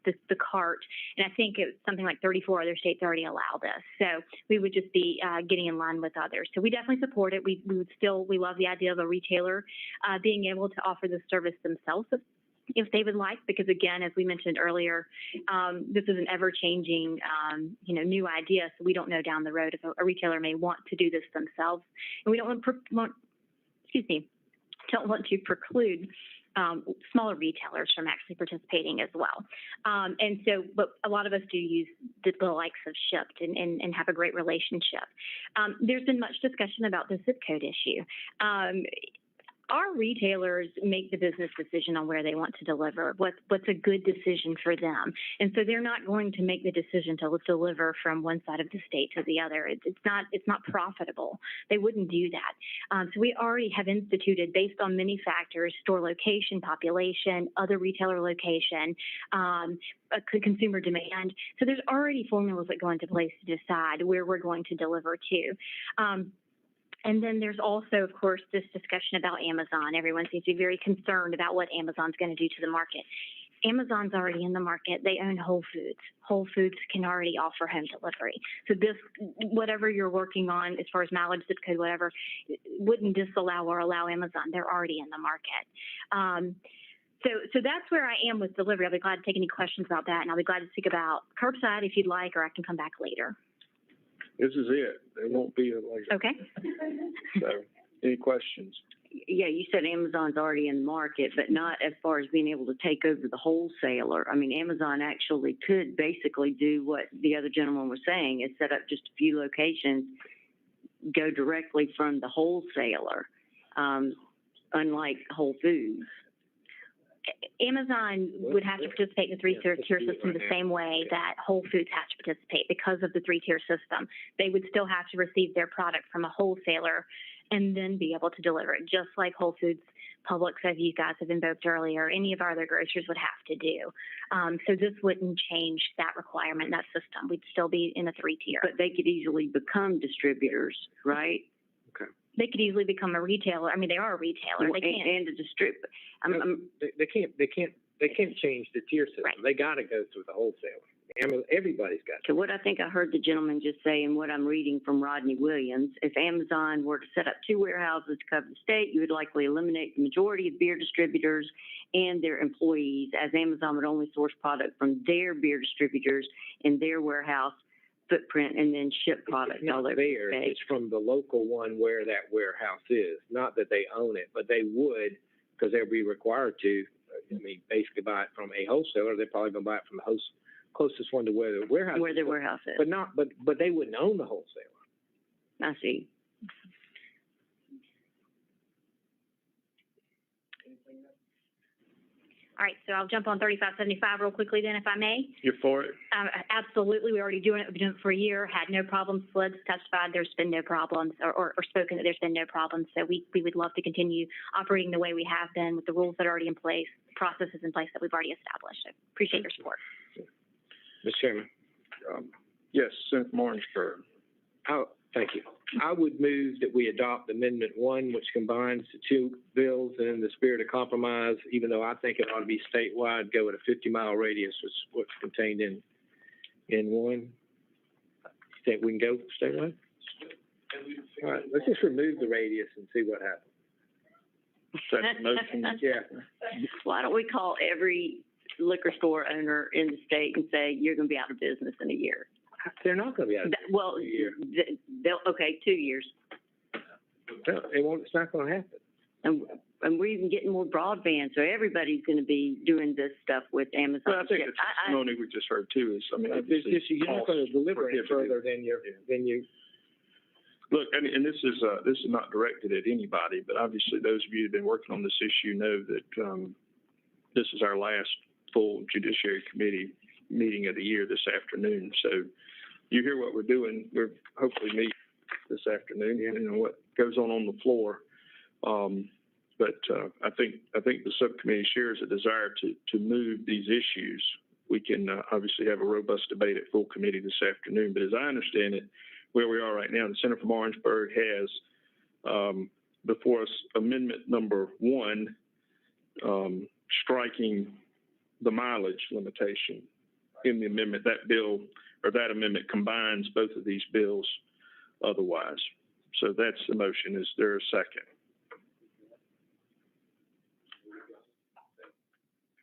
the cart. And I think it's something like 34 other states already allow this. So we would just be getting in line with others. So we definitely support it. We love the idea of a retailer being able to offer the service themselves if they would like, because again, as we mentioned earlier, this is an ever-changing, new idea. So we don't know down the road if a retailer may want to do this themselves, and we don't want to preclude smaller retailers from actually participating as well. And so, but a lot of us do use the likes of Shipt and have a great relationship. There's been much discussion about the zip code issue. Our retailers make the business decision on where they want to deliver, what's a good decision for them. And so they're not going to make the decision to deliver from one side of the state to the other. It's not profitable. They wouldn't do that. So we already have instituted, based on many factors, store location, population, other retailer location, consumer demand. So there's already formulas that go into place to decide where we're going to deliver to. And then there's also, of course, this discussion about Amazon. Everyone seems to be very concerned about what Amazon's going to do to the market. Amazon's already in the market. They own Whole Foods. Whole Foods can already offer home delivery. So this, whatever you're working on as far as mileage, zip code, whatever, wouldn't disallow or allow Amazon. They're already in the market. So that's where I am with delivery. I'll be glad to take any questions about that, and I'll be glad to speak about curbside if you'd like, or I can come back later. This is it. There won't be a later. Okay. So, any questions? Yeah, you said Amazon's already in the market, but not as far as being able to take over the wholesaler. I mean, Amazon actually could basically do what the other gentleman was saying, is set up just a few locations, go directly from the wholesaler, unlike Whole Foods. Amazon would have to participate in the three-tier system the same way that Whole Foods has to participate because of the three-tier system. They would still have to receive their product from a wholesaler and then be able to deliver it, just like Whole Foods, Publix, as you guys have invoked earlier, any of our other grocers would have to do. So this wouldn't change that requirement, that system. We'd still be in a three-tier. But they could easily become distributors, right? Okay. They could easily become a retailer. I mean, they are a retailer. They can't. And a distributor. They can't change the tier system. Right. They got to go through the wholesaler. Everybody's got to. So what I think I heard the gentleman just say, and what I'm reading from Rodney Williams, if Amazon were to set up 2 warehouses to cover the state, you would likely eliminate the majority of beer distributors and their employees, as Amazon would only source product from their beer distributors in their warehouse footprint and then ship product all over the state. It's from the local one where that warehouse is. Not that they own it, but they would, because they'd be required to. I mean, basically buy it from a wholesaler. They're probably going to buy it from the closest one to where the warehouse Where their warehouse is. But they wouldn't own the wholesaler. I see. All right, so I'll jump on 3575 real quickly then, if I may. You're for it? Absolutely. We're already doing it. We've been doing it for a year, had no problems. Floods testified there's been no problems, or spoken that there's been no problems. So we would love to continue operating the way we have been with the rules that are already in place, processes in place that we've already established. So appreciate your support. Mr. Chairman. Yes, Senator Martinsburg. Thank you. I would move that we adopt Amendment 1, which combines the 2 bills, and in the spirit of compromise, even though I think it ought to be statewide, go with a 50-mile radius, which is what's contained in 1. You think we can go statewide? All right, let's just remove the radius and see what happens. Second motion. Yeah. Why don't we call every liquor store owner in the state and say, you're going to be out of business in a year? They're not going to be out of business in a year. Okay, 2 years. No, it's not going to happen. And we're even getting more broadband, so everybody's going to be doing this stuff with Amazon. Well, I think the testimony we just heard too is, I mean, you're not going to deliver it further than you. Look, and this is not directed at anybody, but obviously those of you who've been working on this issue know that this is our last full Judiciary Committee meeting of the year this afternoon. So you hear what we're doing. We'll hopefully meet this afternoon, you know, what goes on the floor. But I think the subcommittee shares a desire to move these issues. We can obviously have a robust debate at full committee this afternoon. But as I understand it, where we are right now, the Center from Orangeburg has before us amendment number 1, striking the mileage limitation in the amendment. That bill or that amendment combines both of these bills otherwise. So that's the motion. Is there a second?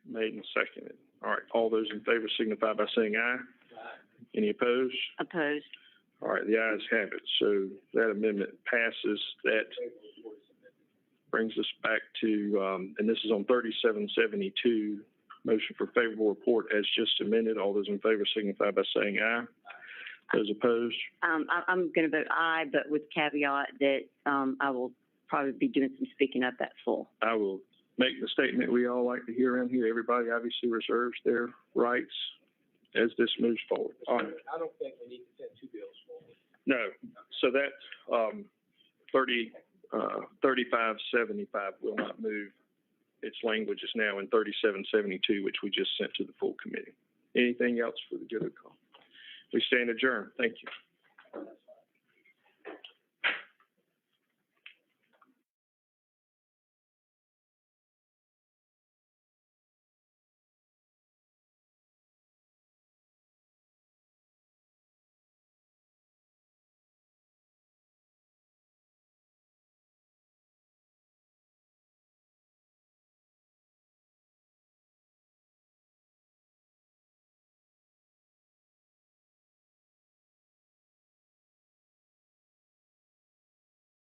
Made and seconded. All right. All those in favor signify by saying aye. Any opposed? Opposed. All right. The ayes have it. So that amendment passes. That brings us back to, and this is on 3772, motion for favorable report as just amended. All those in favor signify by saying aye. Those opposed? I'm going to vote aye, but with caveat that I will probably be doing some speaking up at full. I will make the statement we all like to hear around here. Everybody obviously reserves their rights as this moves forward. All right. I don't think we need to send 2 bills forward. No. So that 3575 will not move. Its language is now in 3772, which we just sent to the full committee. Anything else for the good of the call? We stand adjourned. Thank you.